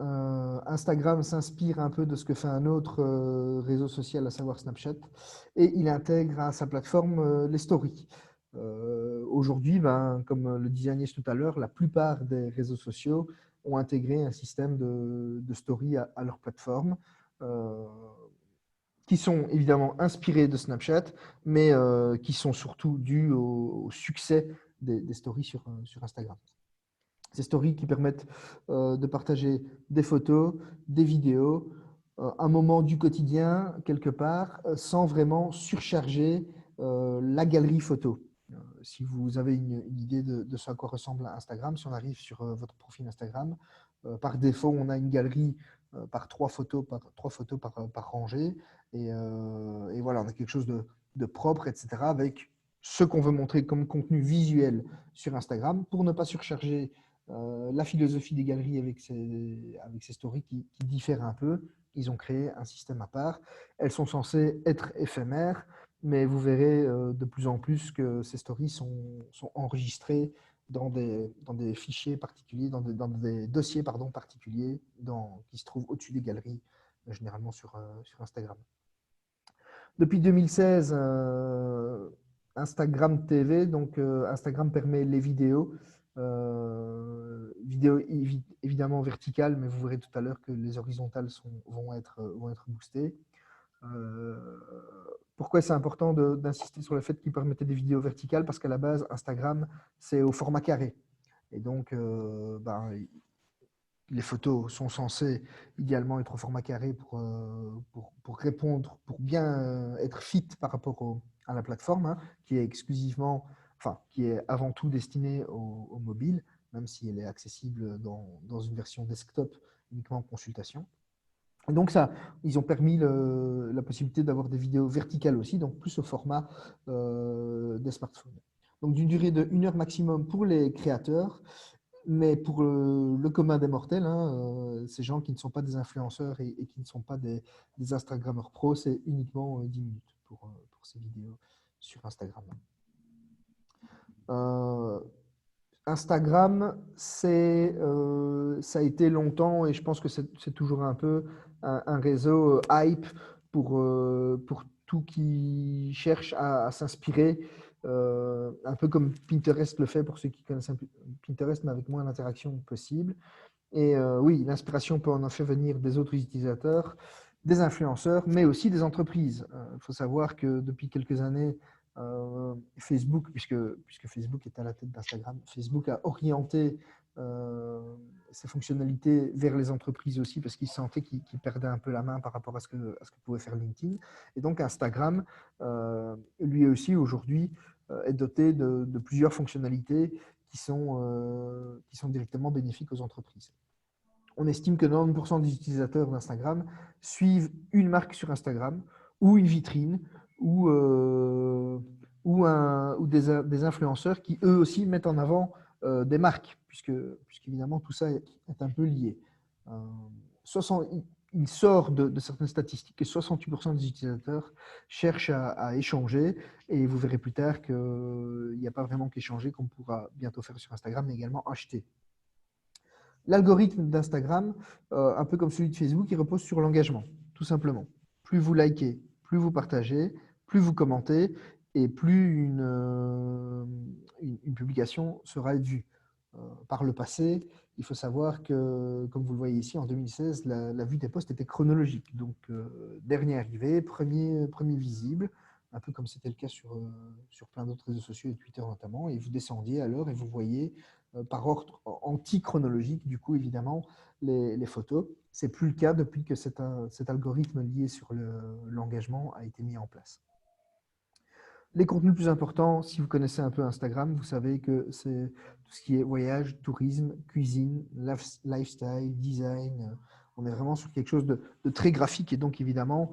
Instagram s'inspire un peu de ce que fait un autre réseau social, à savoir Snapchat, et il intègre à sa plateforme les stories. Aujourd'hui, comme le disait Agnès tout à l'heure, la plupart des réseaux sociaux ont intégré un système de stories à leur plateforme, qui sont évidemment inspirés de Snapchat, mais qui sont surtout dus au succès des stories sur Instagram. Ces stories qui permettent de partager des photos, des vidéos, un moment du quotidien quelque part, sans vraiment surcharger la galerie photo. Si vous avez une idée de ce à quoi ressemble Instagram, si on arrive sur votre profil Instagram, par défaut, on a une galerie par trois photos par rangée. Et voilà, on a quelque chose de propre, etc., avec ce qu'on veut montrer comme contenu visuel sur Instagram pour ne pas surcharger la philosophie des galeries avec ces stories qui diffèrent un peu. Ils ont créé un système à part. Elles sont censées être éphémères, mais vous verrez de plus en plus que ces stories sont enregistrées dans des fichiers particuliers, dans des dossiers particuliers qui se trouvent au-dessus des galeries, généralement sur Instagram. Depuis 2016, Instagram TV, donc Instagram permet les vidéos. Vidéos évidemment verticales, mais vous verrez tout à l'heure que les horizontales vont être boostées. Pourquoi c'est important d'insister sur le fait qu'il permettait des vidéos verticales? Parce qu'à la base, Instagram, c'est au format carré. Et donc, les photos sont censées idéalement être au format carré pour répondre, pour bien être fit par rapport à la plateforme, hein, qui est avant tout destinée au mobile, même si elle est accessible dans une version desktop uniquement en consultation. Et donc ça, ils ont permis la possibilité d'avoir des vidéos verticales aussi, donc plus au format des smartphones. Donc d'une durée de 1 heure maximum pour les créateurs, mais pour le commun des mortels, hein, ces gens qui ne sont pas des influenceurs et qui ne sont pas des Instagrammeurs pros, c'est uniquement 10 minutes pour ces vidéos sur Instagram. Instagram, ça a été longtemps, et je pense que c'est toujours un peu un réseau hype pour tout qui cherche à s'inspirer, un peu comme Pinterest le fait pour ceux qui connaissent Pinterest, mais avec moins d'interaction possible. Et oui, l'inspiration peut en effet venir des autres utilisateurs, des influenceurs, mais aussi des entreprises. Il faut savoir que depuis quelques années, Facebook, puisque Facebook est à la tête d'Instagram, Facebook a orienté ses fonctionnalités vers les entreprises aussi, parce qu'ils sentaient qu'ils perdaient un peu la main par rapport à ce que pouvait faire LinkedIn. Et donc Instagram, lui aussi aujourd'hui, est doté de plusieurs fonctionnalités qui sont directement bénéfiques aux entreprises. On estime que 90% des utilisateurs d'Instagram suivent une marque sur Instagram ou une vitrine ou des influenceurs qui eux aussi mettent en avant des marques, puisqu'évidemment tout ça est un peu lié. Il sort de certaines statistiques que 68% des utilisateurs cherchent à échanger, et vous verrez plus tard qu'il n'y a pas vraiment qu'échanger, qu'on pourra bientôt faire sur Instagram, mais également acheter. L'algorithme d'Instagram, un peu comme celui de Facebook, il repose sur l'engagement, tout simplement. Plus vous likez, plus vous partagez, plus vous commentez, et plus une publication sera vue. Par le passé, il faut savoir que, comme vous le voyez ici, en 2016, la vue des posts était chronologique. Donc, dernier arrivé, premier visible, un peu comme c'était le cas sur plein d'autres réseaux sociaux et Twitter notamment, et vous descendiez alors et vous voyez par ordre anti-chronologique, du coup, évidemment, les photos. Ce n'est plus le cas depuis que cet algorithme lié sur l'engagement a été mis en place. Les contenus plus importants, si vous connaissez un peu Instagram, vous savez que c'est tout ce qui est voyage, tourisme, cuisine, lifestyle, design. On est vraiment sur quelque chose de très graphique, et donc évidemment,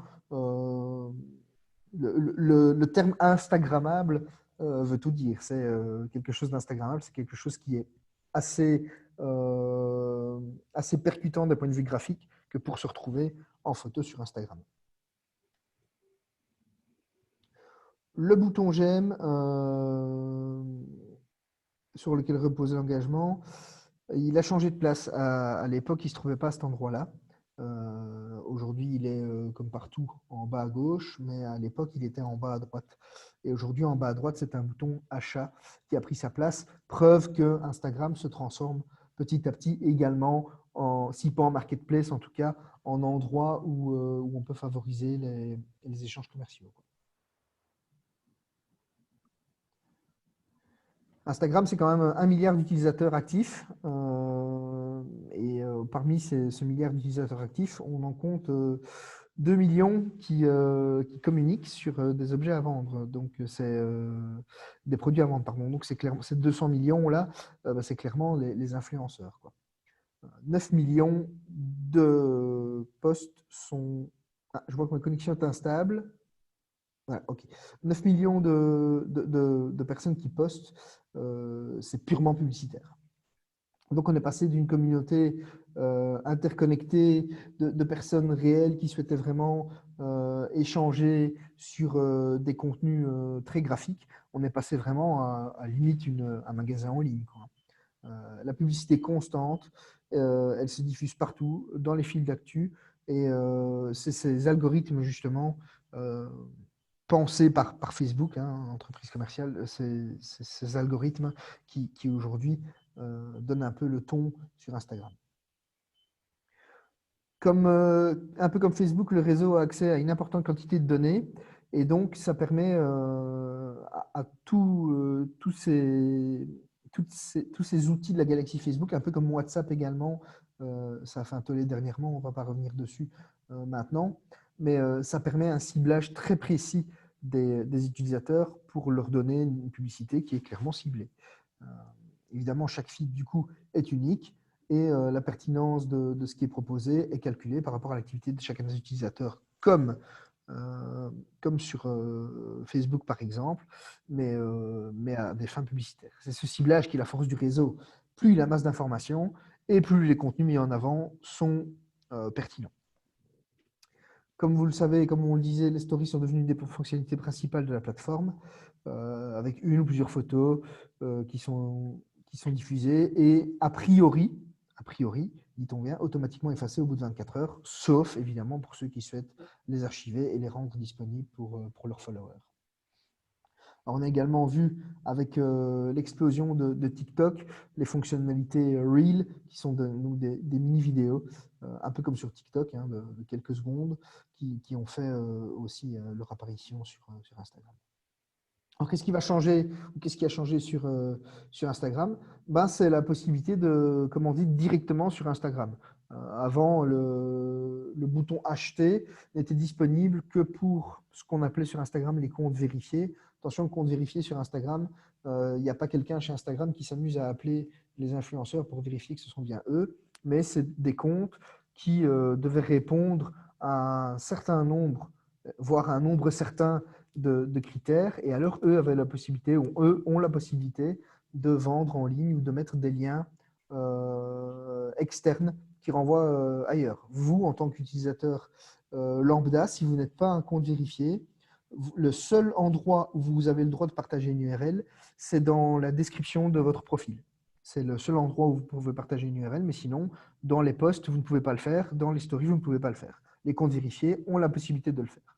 le terme Instagrammable veut tout dire. C'est quelque chose d'Instagrammable, c'est quelque chose qui est assez percutant d'un point de vue graphique que pour se retrouver en photo sur Instagram. Le bouton j'aime sur lequel reposait l'engagement, il a changé de place. À l'époque, il ne se trouvait pas à cet endroit-là. Aujourd'hui, il est comme partout en bas à gauche, mais à l'époque, il était en bas à droite. Et aujourd'hui, en bas à droite, c'est un bouton achat qui a pris sa place. Preuve que Instagram se transforme petit à petit également, si pas en marketplace, en tout cas en endroit où on peut favoriser les échanges commerciaux. Instagram, c'est quand même 1 milliard d'utilisateurs actifs. Parmi ce milliard d'utilisateurs actifs, on en compte 2 millions qui communiquent sur des objets à vendre. Donc, c'est des produits à vendre, pardon. Donc, c'est clairement ces 200 millions-là, c'est clairement les influenceurs, quoi. 9 millions de posts sont... Ah, je vois que ma connexion est instable. Voilà, ok. 9 millions de personnes qui postent, c'est purement publicitaire. Donc, on est passé d'une communauté interconnectée de personnes réelles qui souhaitaient vraiment échanger sur des contenus très graphiques. On est passé vraiment à limite un magasin en ligne, quoi. La publicité constante, elle se diffuse partout, dans les fils d'actu, et c'est ces algorithmes justement pensés par Facebook, hein, entreprise commerciale, ces algorithmes qui aujourd'hui donnent un peu le ton sur Instagram. Un peu comme Facebook, le réseau a accès à une importante quantité de données, et donc ça permet à tous ces outils de la galaxie Facebook, un peu comme WhatsApp également, ça a fait un tollé dernièrement, on ne va pas revenir dessus maintenant, mais ça permet un ciblage très précis des utilisateurs pour leur donner une publicité qui est clairement ciblée. Évidemment, chaque feed du coup est unique, et la pertinence de ce qui est proposé est calculée par rapport à l'activité de chacun des utilisateurs, comme sur Facebook par exemple, mais à des fins publicitaires. C'est ce ciblage qui est la force du réseau. Plus il a masse d'informations et plus les contenus mis en avant sont pertinents. Comme vous le savez, comme on le disait, les stories sont devenues une des fonctionnalités principales de la plateforme, avec une ou plusieurs photos qui sont diffusées et a priori, dit-on bien, automatiquement effacées au bout de 24 heures, sauf évidemment pour ceux qui souhaitent les archiver et les rendre disponibles pour leurs followers. Alors, on a également vu avec l'explosion de TikTok les fonctionnalités Reel, qui sont donc des mini-vidéos, un peu comme sur TikTok, hein, de quelques secondes, qui ont fait aussi leur apparition sur Instagram. Alors, qu'est-ce qui va changer ou qu'est-ce qui a changé sur Instagram? Ben, c'est la possibilité de commander directement sur Instagram. Avant, le bouton acheter n'était disponible que pour ce qu'on appelait sur Instagram les comptes vérifiés. Attention, le compte vérifié sur Instagram, il n'y a pas quelqu'un chez Instagram qui s'amuse à appeler les influenceurs pour vérifier que ce sont bien eux, mais c'est des comptes qui devaient répondre à un certain nombre, voire à un nombre certain de critères, et alors eux avaient la possibilité, ou eux ont la possibilité de vendre en ligne ou de mettre des liens externes qui renvoient ailleurs. Vous, en tant qu'utilisateur lambda, si vous n'êtes pas un compte vérifié, le seul endroit où vous avez le droit de partager une URL, c'est dans la description de votre profil. C'est le seul endroit où vous pouvez partager une URL, mais sinon, dans les posts, vous ne pouvez pas le faire, dans les stories, vous ne pouvez pas le faire. Les comptes vérifiés ont la possibilité de le faire.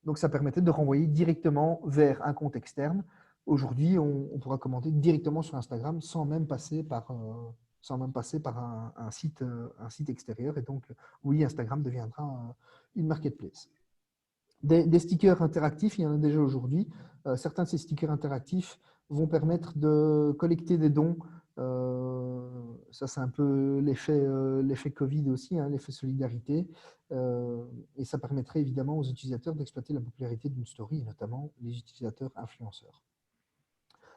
Donc, ça permettait de renvoyer directement vers un compte externe. Aujourd'hui, on pourra commenter directement sur Instagram sans même passer par un site extérieur. Et donc, oui, Instagram deviendra une marketplace. Des stickers interactifs, il y en a déjà aujourd'hui. Certains de ces stickers interactifs vont permettre de collecter des dons. Ça, c'est un peu l'effet Covid aussi, hein, l'effet solidarité. Et ça permettrait évidemment aux utilisateurs d'exploiter la popularité d'une story, et notamment les utilisateurs influenceurs.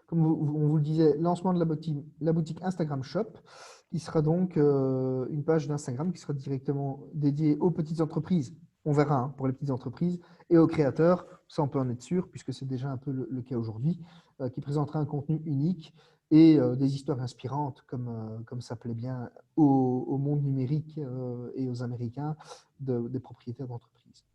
Comme on vous le disait, lancement de la boutique Instagram Shop, qui sera donc une page d'Instagram qui sera directement dédiée aux petites entreprises. On verra hein, pour les petites entreprises et aux créateurs, ça on peut en être sûr, puisque c'est déjà un peu le cas aujourd'hui, qui présentera un contenu unique et des histoires inspirantes, comme ça plaît bien au monde numérique et aux Américains des propriétaires d'entreprises.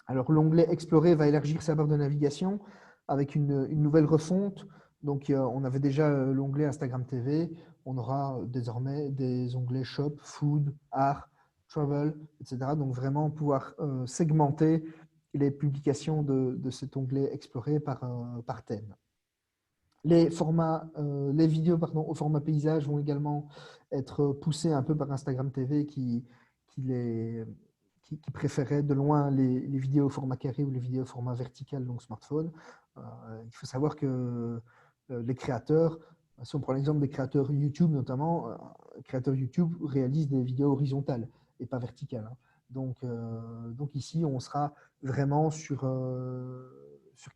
Alors l'onglet Explorer va élargir sa barre de navigation avec une nouvelle refonte. Donc on avait déjà l'onglet Instagram TV, on aura désormais des onglets Shop, Food, Art, Travel, etc. Donc vraiment pouvoir segmenter les publications de cet onglet Explorer par thème. Les vidéos au format paysage vont également être poussées un peu par Instagram TV qui préférait de loin les vidéos au format carré ou les vidéos au format vertical, donc smartphone. Il faut savoir que les créateurs, si on prend l'exemple des créateurs YouTube notamment, les créateurs YouTube réalisent des vidéos horizontales et pas verticales. Hein. Donc ici, on sera vraiment sur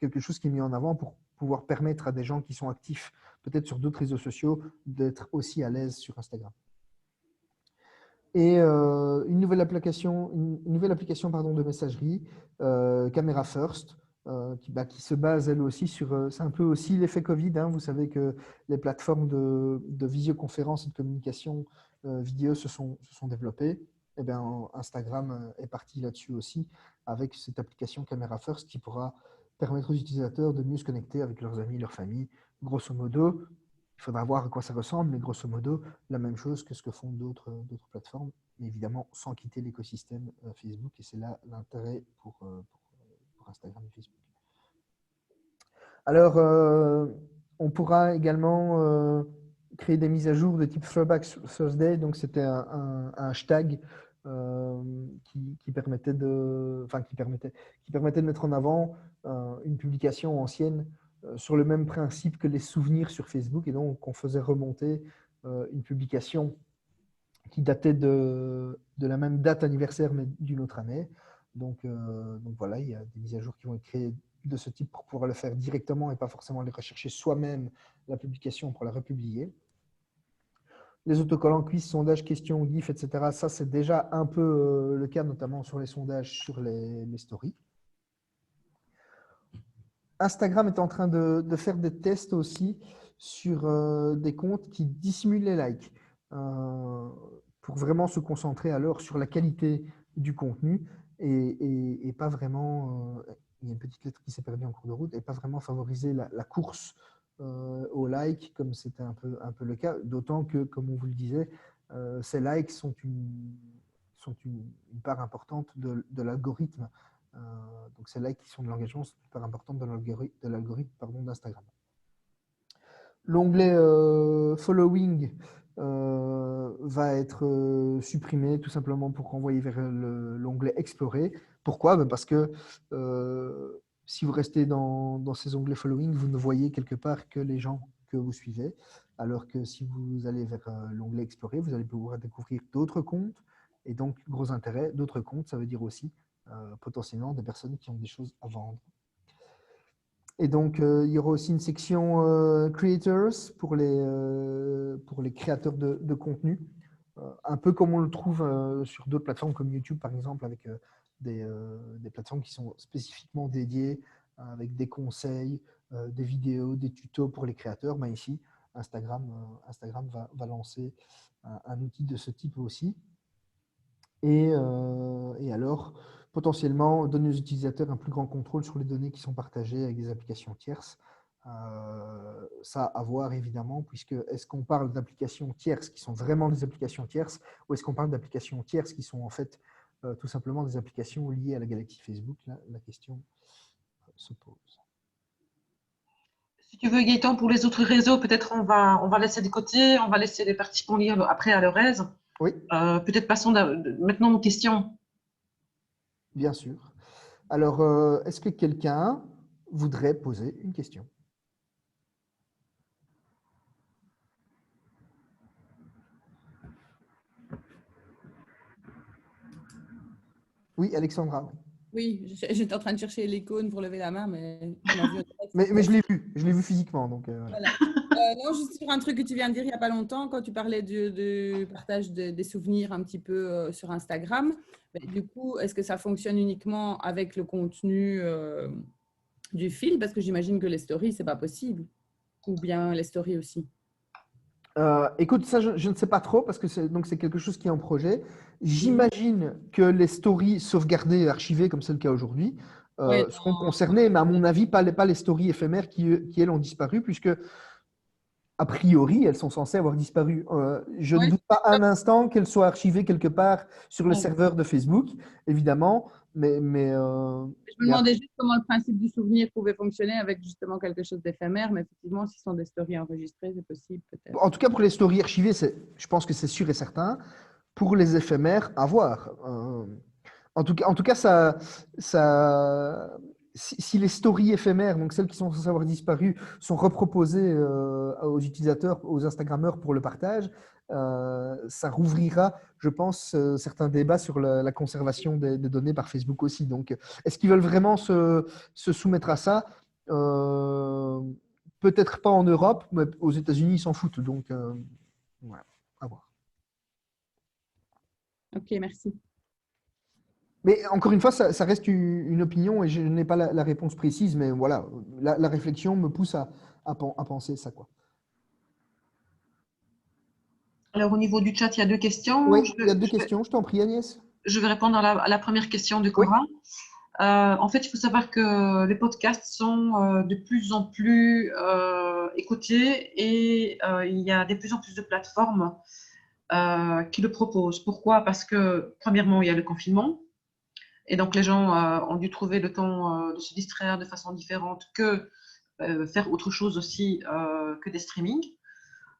quelque chose qui est mis en avant pour pouvoir permettre à des gens qui sont actifs peut-être sur d'autres réseaux sociaux d'être aussi à l'aise sur Instagram. Et une nouvelle application de messagerie, Camera First, qui se base elle aussi sur, c'est un peu aussi l'effet Covid. Hein, vous savez que les plateformes de visioconférence et de communication vidéo se sont développées. Et bien, Instagram est parti là-dessus aussi avec cette application Camera First qui pourra permettre aux utilisateurs de mieux se connecter avec leurs amis, leur famille. Grosso modo, il faudra voir à quoi ça ressemble, mais grosso modo, la même chose que ce que font d'autres plateformes, mais évidemment sans quitter l'écosystème Facebook. Et c'est là l'intérêt pour Instagram et Facebook. Alors, on pourra également créer des mises à jour de type Throwback Thursday. Donc, c'était un hashtag qui permettait de mettre en avant une publication ancienne sur le même principe que les souvenirs sur Facebook. Et donc, on faisait remonter une publication qui datait de la même date anniversaire, mais d'une autre année. Donc voilà, il y a des mises à jour qui vont être créées de ce type pour pouvoir le faire directement et pas forcément aller rechercher soi-même la publication pour la republier. Les autocollants quiz, sondages, questions, GIF, etc. Ça, c'est déjà un peu le cas, notamment sur les sondages, sur les stories. Instagram est en train de faire des tests aussi sur des comptes qui dissimulent les likes pour vraiment se concentrer alors sur la qualité du contenu et pas vraiment, il y a une petite lettre qui s'est perdue en cours de route, et pas vraiment favoriser la course aux likes comme c'était un peu le cas, d'autant que, comme on vous le disait, ces likes sont une part importante de l'algorithme Donc, celles-là qui sont de l'engagement sont super importantes dans l'algorithme d'Instagram. L'onglet Following va être supprimé tout simplement pour renvoyer vers l'onglet Explorer. Pourquoi? Parce que si vous restez dans ces onglets Following, vous ne voyez quelque part que les gens que vous suivez, alors que si vous allez vers l'onglet Explorer, vous allez pouvoir découvrir d'autres comptes. Et donc, gros intérêt, d'autres comptes, ça veut dire aussi potentiellement des personnes qui ont des choses à vendre. Et donc, il y aura aussi une section Creators pour les créateurs de contenu, un peu comme on le trouve sur d'autres plateformes comme YouTube, par exemple, avec des plateformes qui sont spécifiquement dédiées avec des conseils, des vidéos, des tutos pour les créateurs. Ben ici, Instagram va lancer un outil de ce type aussi. Et alors, potentiellement, donner aux utilisateurs un plus grand contrôle sur les données qui sont partagées avec des applications tierces. Ça à voir évidemment, puisque est-ce qu'on parle d'applications tierces qui sont vraiment des applications tierces, ou est-ce qu'on parle d'applications tierces qui sont en fait tout simplement des applications liées à la galaxie Facebook? Là, la question se pose. Si tu veux, Gaëtan, pour les autres réseaux, peut-être on va laisser de côté, on va laisser les participants lire après à leur aise. Oui. Peut-être passons maintenant aux questions. Bien sûr. Alors, est-ce que quelqu'un voudrait poser une question? Oui, Alexandra. Oui, j'étais en train de chercher l'icône pour lever la main, mais tu m'as vu. Mais je l'ai vu physiquement. Donc, voilà. Non, juste sur un truc que tu viens de dire il n'y a pas longtemps, quand tu parlais du partage des souvenirs un petit peu sur Instagram. Mais du coup, est-ce que ça fonctionne uniquement avec le contenu du fil? Parce que j'imagine que les stories, ce n'est pas possible. Ou bien les stories aussi. Écoute, ça, je ne sais pas trop parce que c'est quelque chose qui est en projet. J'imagine que les stories sauvegardées et archivées, comme c'est le cas aujourd'hui, seront concernées, mais à mon avis, pas les stories éphémères qui, elles, ont disparu, puisque a priori, elles sont censées avoir disparu. Je ne doute pas un instant qu'elles soient archivées quelque part sur le serveur de Facebook, évidemment, mais je me demandais juste comment le principe du souvenir pouvait fonctionner avec justement quelque chose d'éphémère, mais effectivement, si ce sont des stories enregistrées, c'est possible peut-être. En tout cas, pour les stories archivées, je pense que c'est sûr et certain. Pour les éphémères, à voir. En tout cas, si les stories éphémères, donc celles qui sont censées avoir disparu, sont reproposées aux utilisateurs, aux Instagrammeurs pour le partage, ça rouvrira, je pense, certains débats sur la conservation des données par Facebook aussi. Donc, est-ce qu'ils veulent vraiment se soumettre à ça? Peut-être pas en Europe, mais aux États-Unis, ils s'en foutent. Donc, voilà, à voir. Ok, merci. Mais encore une fois, ça reste une opinion et je n'ai pas la réponse précise, mais voilà, la réflexion me pousse à penser ça, quoi. Alors, au niveau du chat, il y a deux questions. Oui, il y a deux questions. Je t'en prie, Agnès. Je vais répondre à la première question de Cora. Oui. En fait, il faut savoir que les podcasts sont de plus en plus écoutés et il y a de plus en plus de plateformes qui le proposent. Pourquoi? Parce que, premièrement, il y a le confinement. Et donc, les gens ont dû trouver le temps de se distraire de façon différente que faire autre chose aussi que des streamings.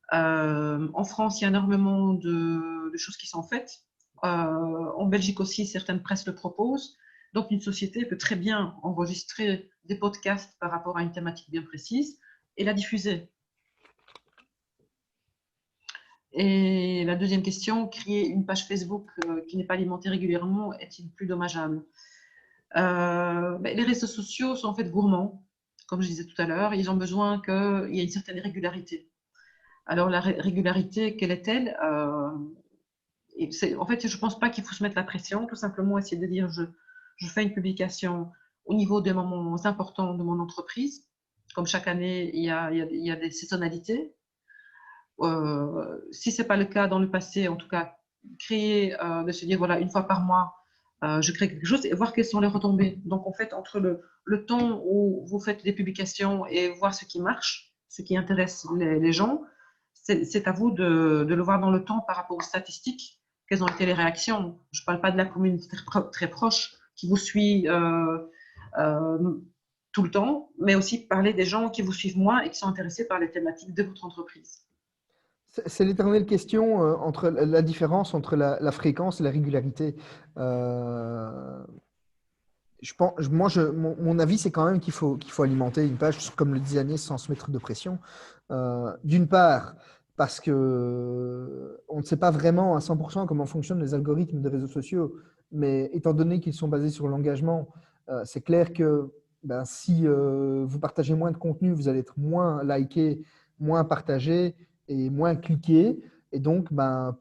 En France, il y a énormément de choses qui sont faites. En Belgique aussi, certaines presses le proposent. Donc, une société peut très bien enregistrer des podcasts par rapport à une thématique bien précise et la diffuser. Et la deuxième question, créer une page Facebook qui n'est pas alimentée régulièrement est-il plus dommageable? Les réseaux sociaux sont en fait gourmands, comme je disais tout à l'heure. Ils ont besoin qu'il y ait une certaine régularité. Alors, la régularité, quelle est-elle? En fait, je ne pense pas qu'il faut se mettre la pression, tout simplement essayer de dire je fais une publication au niveau des moments importants de mon entreprise. Comme chaque année, il y a des saisonnalités. Si ce n'est pas le cas dans le passé, en tout cas, de se dire, voilà, une fois par mois, je crée quelque chose et voir quelles sont les retombées. Donc, en fait, entre le temps où vous faites des publications et voir ce qui marche, ce qui intéresse les gens, c'est à vous de le voir dans le temps par rapport aux statistiques. Quelles ont été les réactions? Je ne parle pas de la communauté très proche, qui vous suit tout le temps, mais aussi parler des gens qui vous suivent moins et qui sont intéressés par les thématiques de votre entreprise. C'est l'éternelle question entre la différence entre la fréquence et la régularité. Mon avis, c'est quand même qu'il faut alimenter une page, comme le disait Agnès, sans se mettre de pression. D'une part, parce que on ne sait pas vraiment à 100% comment fonctionnent les algorithmes des réseaux sociaux, mais étant donné qu'ils sont basés sur l'engagement, c'est clair que si vous partagez moins de contenu, vous allez être moins liké, moins partagé et moins cliqué. Et donc,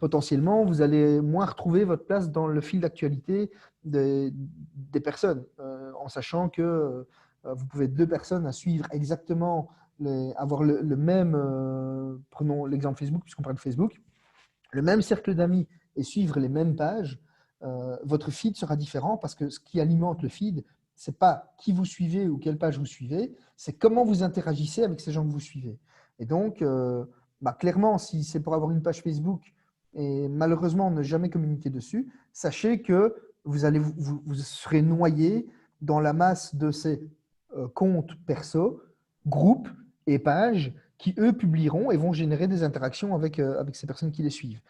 potentiellement, vous allez moins retrouver votre place dans le fil d'actualité des personnes, en sachant que vous pouvez être 2 personnes à suivre exactement, avoir le même, prenons l'exemple Facebook, puisqu'on parle de Facebook, le même cercle d'amis et suivre les mêmes pages, votre feed sera différent parce que ce qui alimente le feed, ce n'est pas qui vous suivez ou quelle page vous suivez, c'est comment vous interagissez avec ces gens que vous suivez. Et donc, clairement, si c'est pour avoir une page Facebook et malheureusement ne jamais communiquer dessus, sachez que vous serez noyé dans la masse de ces comptes perso, groupes et pages qui, eux, publieront et vont générer des interactions avec ces personnes qui les suivent.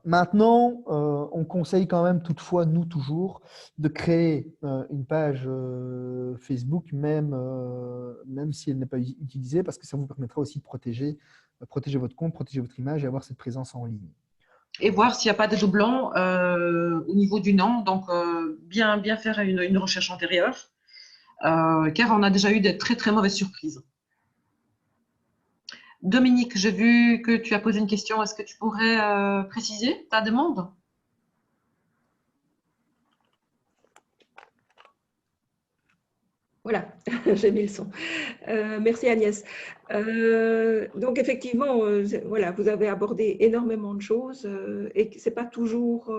Maintenant, on conseille quand même toutefois, nous toujours, de créer une page Facebook, même si elle n'est pas utilisée, parce que ça vous permettra aussi de protéger votre compte, protéger votre image et avoir cette présence en ligne. Et voir s'il n'y a pas de doublons au niveau du nom. Donc, bien faire une recherche antérieure, car on a déjà eu de très, très mauvaises surprises. Dominique, j'ai vu que tu as posé une question. Est-ce que tu pourrais préciser ta demande? Voilà, j'ai mis le son. Merci Agnès. Donc effectivement, voilà, vous avez abordé énormément de choses et ce n'est pas toujours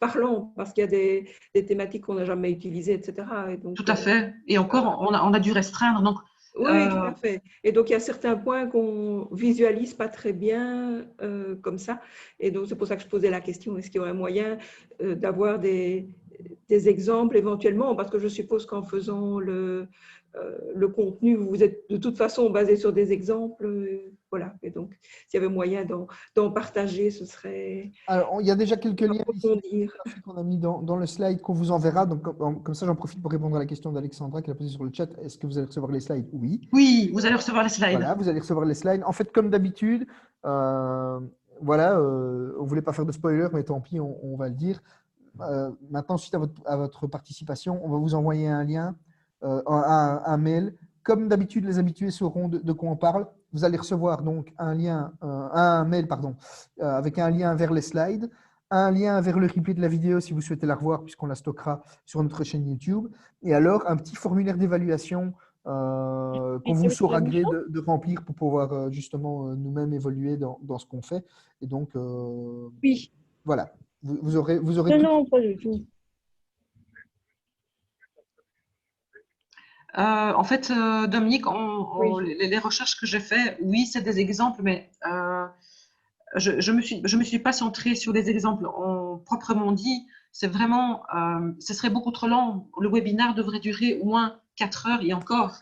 parlant parce qu'il y a des thématiques qu'on n'a jamais utilisées, etc. Et donc, tout à fait. Et encore, on a dû restreindre. Donc, oui, tout à fait. Et donc, il y a certains points qu'on visualise pas très bien comme ça. Et donc, c'est pour ça que je posais la question, est-ce qu'il y aurait moyen d'avoir des exemples éventuellement? Parce que je suppose qu'en faisant le contenu, vous êtes de toute façon basé sur des exemples. Voilà. Et donc, s'il y avait moyen d'en partager, ce serait… Alors, il y a déjà quelques liens approfondir. qu'on a mis dans le slide qu'on vous enverra. Donc, comme ça, j'en profite pour répondre à la question d'Alexandra qui a posée sur le chat. Est-ce que vous allez recevoir les slides? Oui. Oui, vous allez recevoir les slides. Voilà, vous allez recevoir les slides. En fait, comme d'habitude, voilà, on ne voulait pas faire de spoiler, mais tant pis, on va le dire. Maintenant, suite à votre participation, on va vous envoyer un lien, un mail. Comme d'habitude, les habitués sauront de quoi on parle. Vous allez recevoir donc un mail avec un lien vers les slides, un lien vers le replay de la vidéo si vous souhaitez la revoir puisqu'on la stockera sur notre chaîne YouTube. Et alors, un petit formulaire d'évaluation qu'on vous saura gré de remplir pour pouvoir justement nous-mêmes évoluer dans ce qu'on fait. Et donc, oui. Voilà. Vous aurez non, pas du tout. En fait, Dominique, Oui. les recherches que j'ai faites, oui, c'est des exemples, mais je me suis pas centrée sur des exemples proprement dit. C'est vraiment, ce serait beaucoup trop long. Le webinaire devrait durer au moins 4 heures et encore,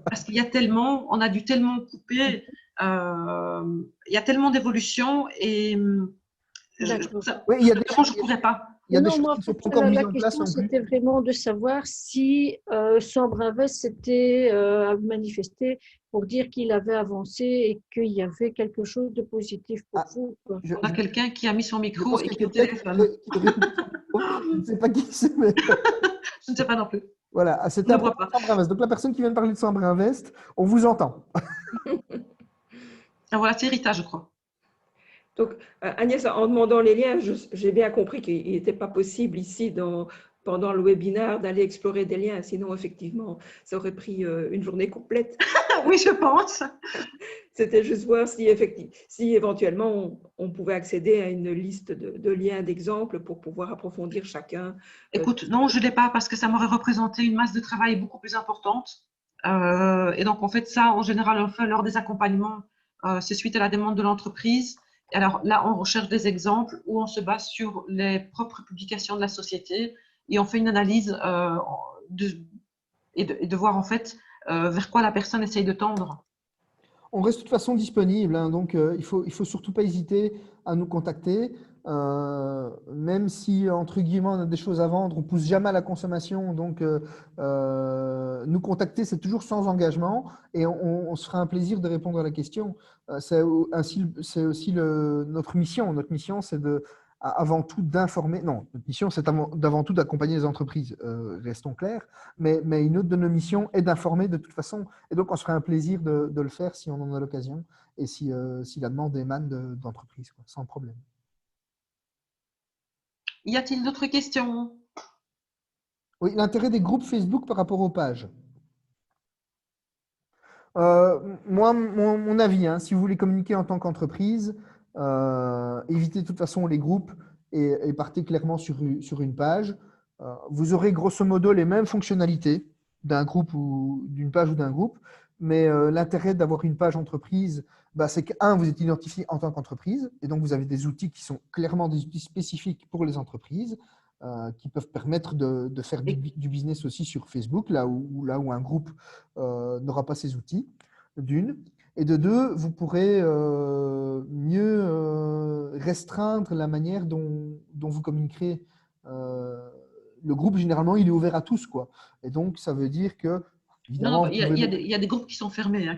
parce qu'il y a tellement, on a dû tellement couper, il y a tellement d'évolutions et je pourrais pas. Il y a des non, choses moi, qui ne sont pas encore mises en place. La question, c'était vraiment de savoir si Sambre Invest s'était manifesté pour dire qu'il avait avancé et qu'il y avait quelque chose de positif pour vous. On a quelqu'un qui a mis son micro et qui téléphone. Je ne sais pas qui c'est, mais… Je ne sais pas non plus. Voilà, c'était Sambre Invest. Donc, la personne qui vient de parler de Sambre Invest, on vous entend. Voilà, c'est Rita, je crois. Donc, Agnès, en demandant les liens, j'ai bien compris qu'il n'était pas possible ici, pendant le webinaire, d'aller explorer des liens. Sinon, effectivement, ça aurait pris une journée complète. Oui, je pense. C'était juste voir si éventuellement, on pouvait accéder à une liste de liens, d'exemples pour pouvoir approfondir chacun. Écoute, non, je ne l'ai pas parce que ça m'aurait représenté une masse de travail beaucoup plus importante. Et donc, en fait, ça, en général, on le fait lors des accompagnements. C'est suite à la demande de l'entreprise. Alors là, on recherche des exemples où on se base sur les propres publications de la société et on fait une analyse et de voir en fait vers quoi la personne essaye de tendre. On reste de toute façon disponible, hein, donc il faut surtout pas hésiter à nous contacter. Même si, entre guillemets, on a des choses à vendre, on pousse jamais à la consommation. Donc, nous contacter, c'est toujours sans engagement et on se fera un plaisir de répondre à la question. C'est aussi notre mission. Notre mission, c'est avant tout d'informer. Non, notre mission, c'est d'avant tout d'accompagner les entreprises, restons clairs. Mais une autre de nos missions est d'informer de toute façon. Et donc, on se fera un plaisir de le faire si on en a l'occasion et si la demande émane d'entreprises, sans problème. Y a-t-il d'autres questions? Oui, l'intérêt des groupes Facebook par rapport aux pages. Moi, mon avis, hein, si vous voulez communiquer en tant qu'entreprise, évitez de toute façon les groupes et partez clairement sur une page. Vous aurez grosso modo les mêmes fonctionnalités d'un groupe ou d'une page ou d'un groupe, mais l'intérêt d'avoir une page entreprise, c'est que, vous êtes identifié en tant qu'entreprise et donc vous avez des outils qui sont clairement des outils spécifiques pour les entreprises qui peuvent permettre de faire du business aussi sur Facebook, là où un groupe n'aura pas ces outils, d'une. Et de deux, vous pourrez mieux restreindre la manière dont vous communiquerez. Le groupe, généralement, il est ouvert à tous, quoi. Et donc, ça veut dire que évidemment, il y a des groupes qui sont fermés. Hein,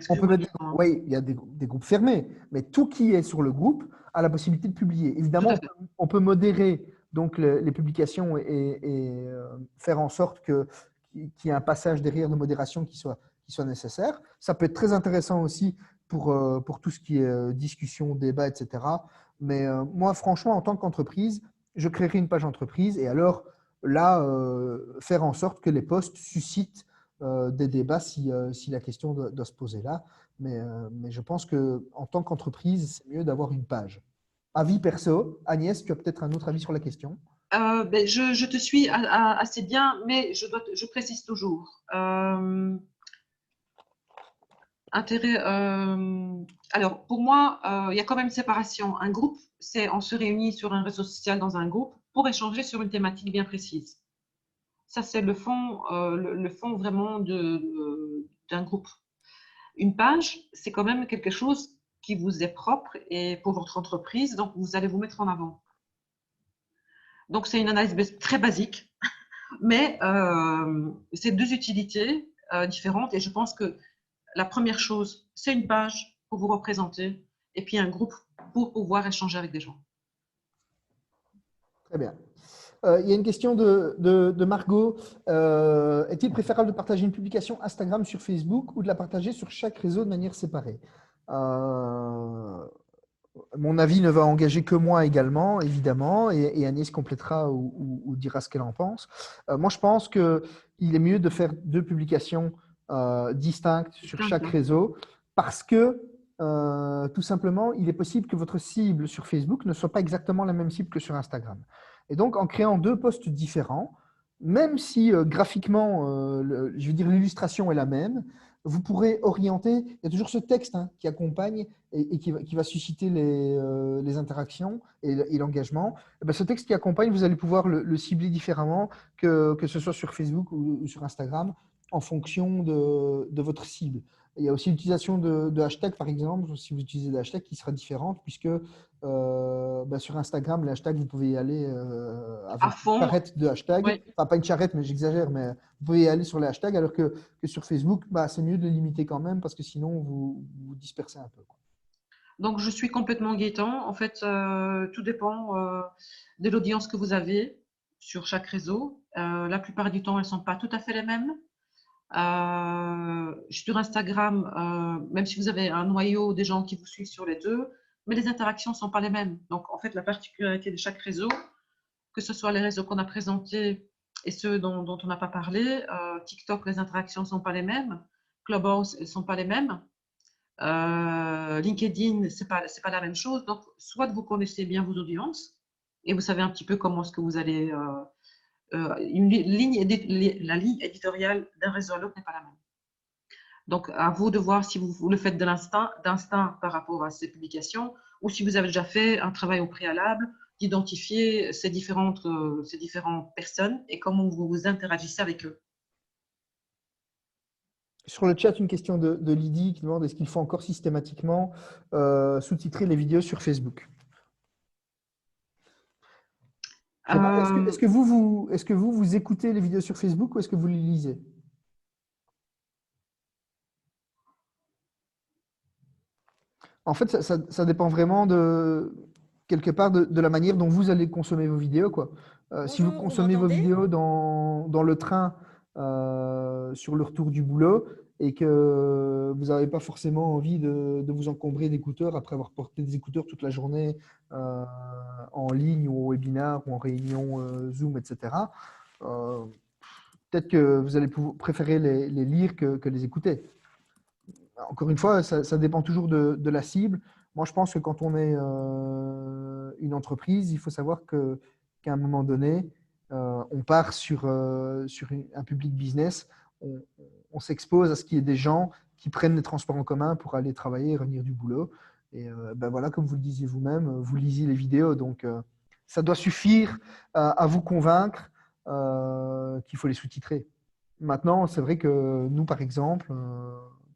oui, il y a des groupes fermés, mais tout qui est sur le groupe a la possibilité de publier. Évidemment, on peut modérer donc les publications et faire en sorte qu'il y ait un passage derrière de modération qui soit nécessaire. Ça peut être très intéressant aussi pour tout ce qui est discussion, débat, etc. Mais moi, franchement, en tant qu'entreprise, je créerai une page entreprise et alors là, faire en sorte que les posts suscitent des débats si la question doit se poser là. Mais je pense qu'en tant qu'entreprise, c'est mieux d'avoir une page. Avis perso, Agnès, tu as peut-être un autre avis sur la question? Je te suis assez bien, mais je précise toujours. Alors, pour moi, il y a quand même une séparation. Un groupe, c'est on se réunit sur un réseau social dans un groupe pour échanger sur une thématique bien précise. Ça, c'est le fond vraiment d'un groupe. Une page, c'est quand même quelque chose qui vous est propre et pour votre entreprise, donc vous allez vous mettre en avant. Donc, c'est une analyse très basique, mais c'est deux utilités différentes et je pense que la première chose, c'est une page pour vous représenter et puis un groupe pour pouvoir échanger avec des gens. Très bien. Il y a une question de Margot. Est-il préférable de partager une publication Instagram sur Facebook ou de la partager sur chaque réseau de manière séparée? Mon avis ne va engager que moi également, évidemment, et Agnès complétera ou dira ce qu'elle en pense. Moi, je pense qu'il est mieux de faire deux publications distinctes sur chaque réseau parce que, tout simplement, il est possible que votre cible sur Facebook ne soit pas exactement la même cible que sur Instagram. Et donc, en créant deux posts différents, même si graphiquement, je veux dire, l'illustration est la même, vous pourrez orienter, il y a toujours ce texte qui accompagne et qui va susciter les interactions et l'engagement. Ce texte qui accompagne, vous allez pouvoir le cibler différemment que ce soit sur Facebook ou sur Instagram en fonction de votre cible. Il y a aussi l'utilisation de hashtags, par exemple, si vous utilisez des hashtags qui sera différente puisque sur Instagram, les hashtags, vous pouvez y aller avec une charrette de hashtags. Oui. Enfin, pas une charrette, mais j'exagère, mais vous pouvez y aller sur les hashtags, alors que sur Facebook, c'est mieux de les limiter quand même parce que sinon, vous dispersez un peu. Donc, je suis complètement Gaëtan. En fait, tout dépend de l'audience que vous avez sur chaque réseau. La plupart du temps, elles ne sont pas tout à fait les mêmes. Sur Instagram, même si vous avez un noyau des gens qui vous suivent sur les deux, mais les interactions ne sont pas les mêmes. Donc, en fait, la particularité de chaque réseau, que ce soit les réseaux qu'on a présentés et ceux dont on n'a pas parlé, TikTok, les interactions ne sont pas les mêmes, Clubhouse, elles ne sont pas les mêmes, LinkedIn, ce n'est pas la même chose. Donc, soit vous connaissez bien vos audiences et vous savez un petit peu comment est-ce que vous allez… la ligne éditoriale d'un réseau à l'autre n'est pas la même. Donc, à vous de voir si vous le faites d'instinct par rapport à ces publications ou si vous avez déjà fait un travail au préalable d'identifier ces différentes personnes et comment vous interagissez avec eux. Sur le chat, une question de Lydie qui demande est-ce qu'il faut encore systématiquement sous-titrer les vidéos sur Facebook? Je sais pas, est-ce que vous écoutez les vidéos sur Facebook ou est-ce que vous les lisez? En fait, ça dépend vraiment quelque part de la manière dont vous allez consommer vos vidéos, quoi. Si vous Bonjour, vous consommez vos m'entendez? vidéos dans le train sur le retour du boulot et que vous n'avez pas forcément envie de vous encombrer d'écouteurs après avoir porté des écouteurs toute la journée en ligne ou au webinar ou en réunion Zoom, etc., peut-être que vous allez préférer les lire que les écouter. Encore une fois, ça dépend toujours de la cible. Moi, je pense que quand on est une entreprise, il faut savoir qu'à un moment donné, on part sur un public business. On s'expose à ce qu'il y ait des gens qui prennent les transports en commun pour aller travailler et revenir du boulot. Et ben voilà, comme vous le disiez vous-même, vous lisez les vidéos. Donc, ça doit suffire à vous convaincre qu'il faut les sous-titrer. Maintenant, c'est vrai que nous, par exemple,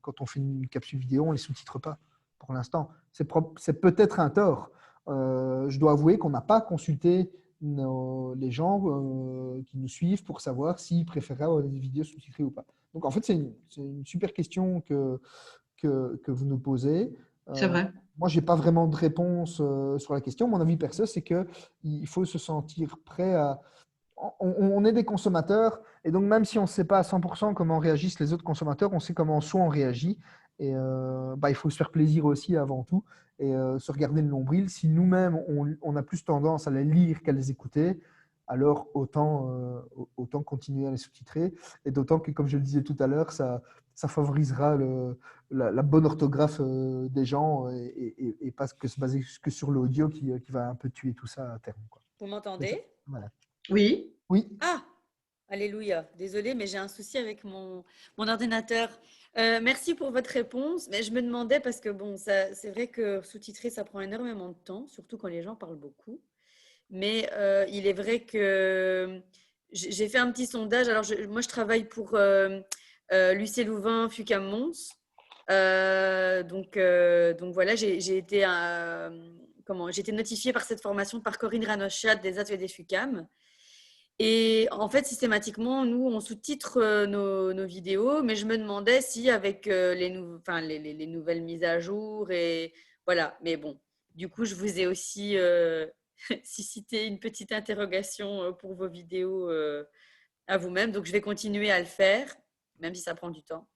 quand on fait une capsule vidéo, on ne les sous-titre pas pour l'instant. C'est peut-être un tort. Je dois avouer qu'on n'a pas consulté les gens qui nous suivent pour savoir s'ils préféraient avoir des vidéos sous-titrées ou pas. Donc, en fait, c'est une super question que vous nous posez. C'est vrai. Moi, je n'ai pas vraiment de réponse sur la question. Mon avis perso, c'est qu'il faut se sentir prêt à… On est des consommateurs et donc même si on ne sait pas à 100% comment réagissent les autres consommateurs, on sait comment soi on réagit et il faut se faire plaisir aussi avant tout et se regarder le nombril. Si nous-mêmes on a plus tendance à les lire qu'à les écouter, alors autant continuer à les sous-titrer et d'autant que comme je le disais tout à l'heure, ça favorisera la bonne orthographe des gens et pas que se baser que sur l'audio qui va un peu tuer tout ça à terme, quoi. Vous m'entendez? Voilà. Oui. Oui. Ah, alléluia. Désolée, mais j'ai un souci avec mon ordinateur. Merci pour votre réponse. Mais je me demandais, parce que bon, c'est vrai que sous-titrer, ça prend énormément de temps, surtout quand les gens parlent beaucoup. Mais il est vrai que j'ai fait un petit sondage. Alors, moi, je travaille pour l'UC Louvain, FUCAM Mons. Donc voilà, j'ai été notifiée par cette formation par Corinne Ranochat des ateliers FUCAM. Et en fait, systématiquement, nous, on sous-titre nos vidéos, mais je me demandais si avec les nouvelles mises à jour et voilà. Mais bon, du coup, je vous ai aussi suscité une petite interrogation pour vos vidéos à vous-même. Donc, je vais continuer à le faire, même si ça prend du temps.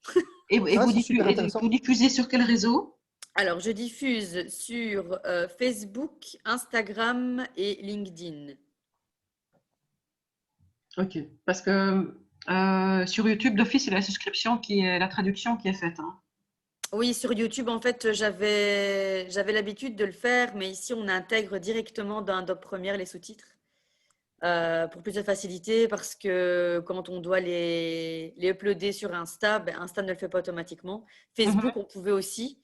Et Ah, c'est super intéressant. vous diffusez sur quel réseau? Alors, je diffuse sur Facebook, Instagram et LinkedIn. Ok, parce que sur YouTube, d'office, c'est la traduction qui est faite, hein. Oui, sur YouTube, en fait, j'avais l'habitude de le faire, mais ici, on intègre directement dans Adobe Premiere les sous-titres pour plus de facilité, parce que quand on doit les uploader sur Insta, ben, Insta ne le fait pas automatiquement. Facebook, on pouvait aussi.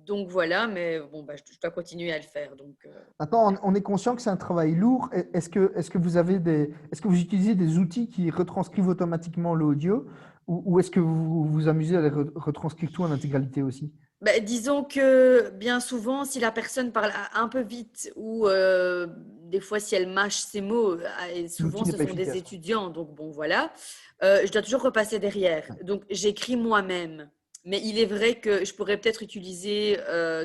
Donc voilà, mais bon, ben, je dois continuer à le faire. Donc, Maintenant, on est conscient que c'est un travail lourd. Est-ce que vous utilisez des outils qui retranscrivent automatiquement l'audio ou est-ce que vous vous amusez à les retranscrire tout en intégralité aussi? ben, disons que bien souvent, si la personne parle un peu vite ou des fois si elle mâche ses mots, et souvent L'outil n'est ce pas sont des efficace. étudiants, donc bon voilà, je dois toujours repasser derrière. Donc j'écris moi-même. Mais il est vrai que je pourrais peut-être utiliser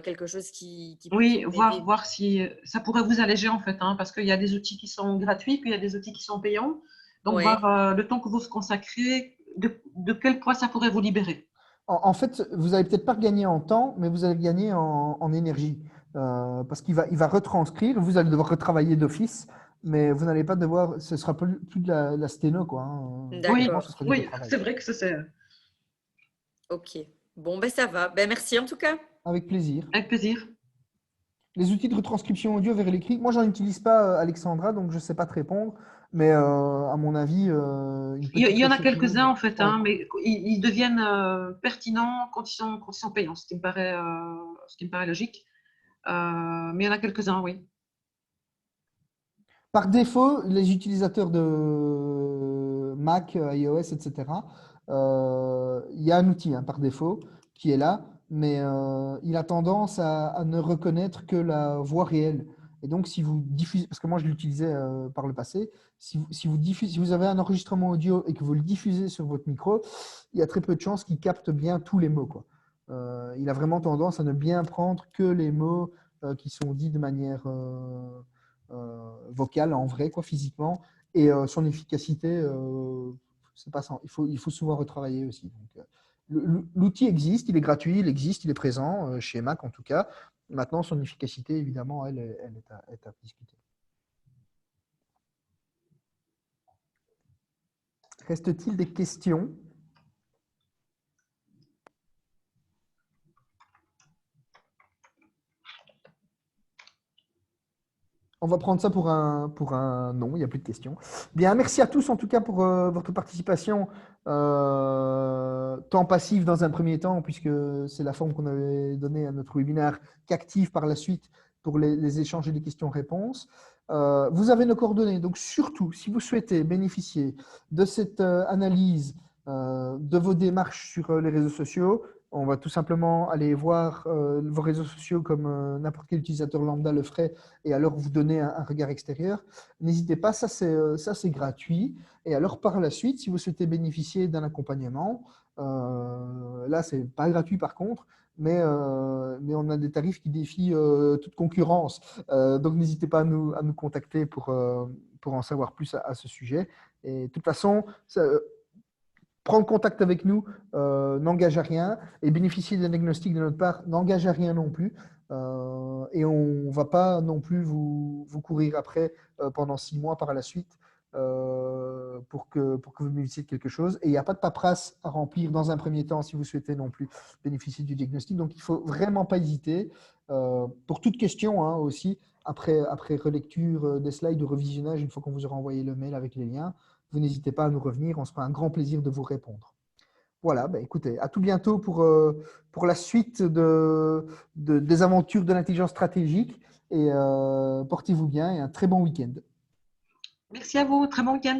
quelque chose qui Oui, peut m'aider. voir si ça pourrait vous alléger en fait, hein, parce qu'il y a des outils qui sont gratuits, puis il y a des outils qui sont payants. Donc, Ouais. voir le temps que vous consacrez, de quel poids ça pourrait vous libérer. En fait, vous n'allez peut-être pas gagner en temps, mais vous allez gagner en énergie. Parce qu'il va retranscrire, vous allez devoir retravailler d'office, mais vous n'allez pas devoir, ce sera plus de la sténo, quoi, hein. Oui, Vraiment, D'accord. ce sera du oui, retravail. c'est vrai que ça c'est Ok. Bon, ben ça va. Ben merci en tout cas. Avec plaisir. avec plaisir. Les outils de retranscription audio vers l'écrit, moi, j'en utilise pas, Alexandra, donc je ne sais pas te répondre, mais à mon avis, une Il petite y en a recherche quelques-uns en fait, ouais. hein, mais ils deviennent pertinents quand ils sont payants, ce qui me paraît logique. Mais il y en a quelques-uns, oui. Par défaut, les utilisateurs de Mac, iOS, etc., il y a un outil par défaut qui est là, mais il a tendance à ne reconnaître que la voix réelle. Et donc, si vous diffusez, parce que moi je l'utilisais par le passé, si vous avez un enregistrement audio et que vous le diffusez sur votre micro, il y a très peu de chances qu'il capte bien tous les mots, quoi. Il a vraiment tendance à ne bien prendre que les mots qui sont dits de manière vocale, en vrai, quoi, physiquement. Et son efficacité, c'est pas ça. Il faut souvent retravailler aussi. L'outil existe, il est gratuit, il existe, il est présent chez Mac en tout cas. Maintenant, son efficacité, évidemment, elle est à discuter. Reste-t-il des questions? On va prendre ça pour un non, il n'y a plus de questions. Bien, merci à tous en tout cas pour votre participation, tant passive dans un premier temps, puisque c'est la forme qu'on avait donnée à notre webinaire, qu'active par la suite pour les échanges et les questions-réponses. Vous avez nos coordonnées, donc surtout, si vous souhaitez bénéficier de cette analyse de vos démarches sur les réseaux sociaux, on va tout simplement aller voir vos réseaux sociaux comme n'importe quel utilisateur lambda le ferait et alors vous donner un regard extérieur. N'hésitez pas, ça c'est gratuit. Et alors par la suite, si vous souhaitez bénéficier d'un accompagnement, là c'est pas gratuit par contre, mais on a des tarifs qui défient toute concurrence. Donc n'hésitez pas à nous contacter pour en savoir plus à ce sujet. Et de toute façon, prendre contact avec nous n'engage à rien et bénéficier d'un diagnostic de notre part n'engage à rien non plus. Et on ne va pas non plus vous courir après pendant 6 mois par la suite pour que vous bénéficiez de quelque chose. Et il n'y a pas de paperasse à remplir dans un premier temps si vous souhaitez non plus bénéficier du diagnostic. Donc, il ne faut vraiment pas hésiter. Pour toute question aussi, après relecture des slides ou revisionnage, une fois qu'on vous aura envoyé le mail avec les liens, vous n'hésitez pas à nous revenir. On se fera un grand plaisir de vous répondre. Voilà, écoutez, à tout bientôt pour la suite des aventures de l'intelligence stratégique. Et portez-vous bien et un très bon week-end. Merci à vous. Très bon week-end.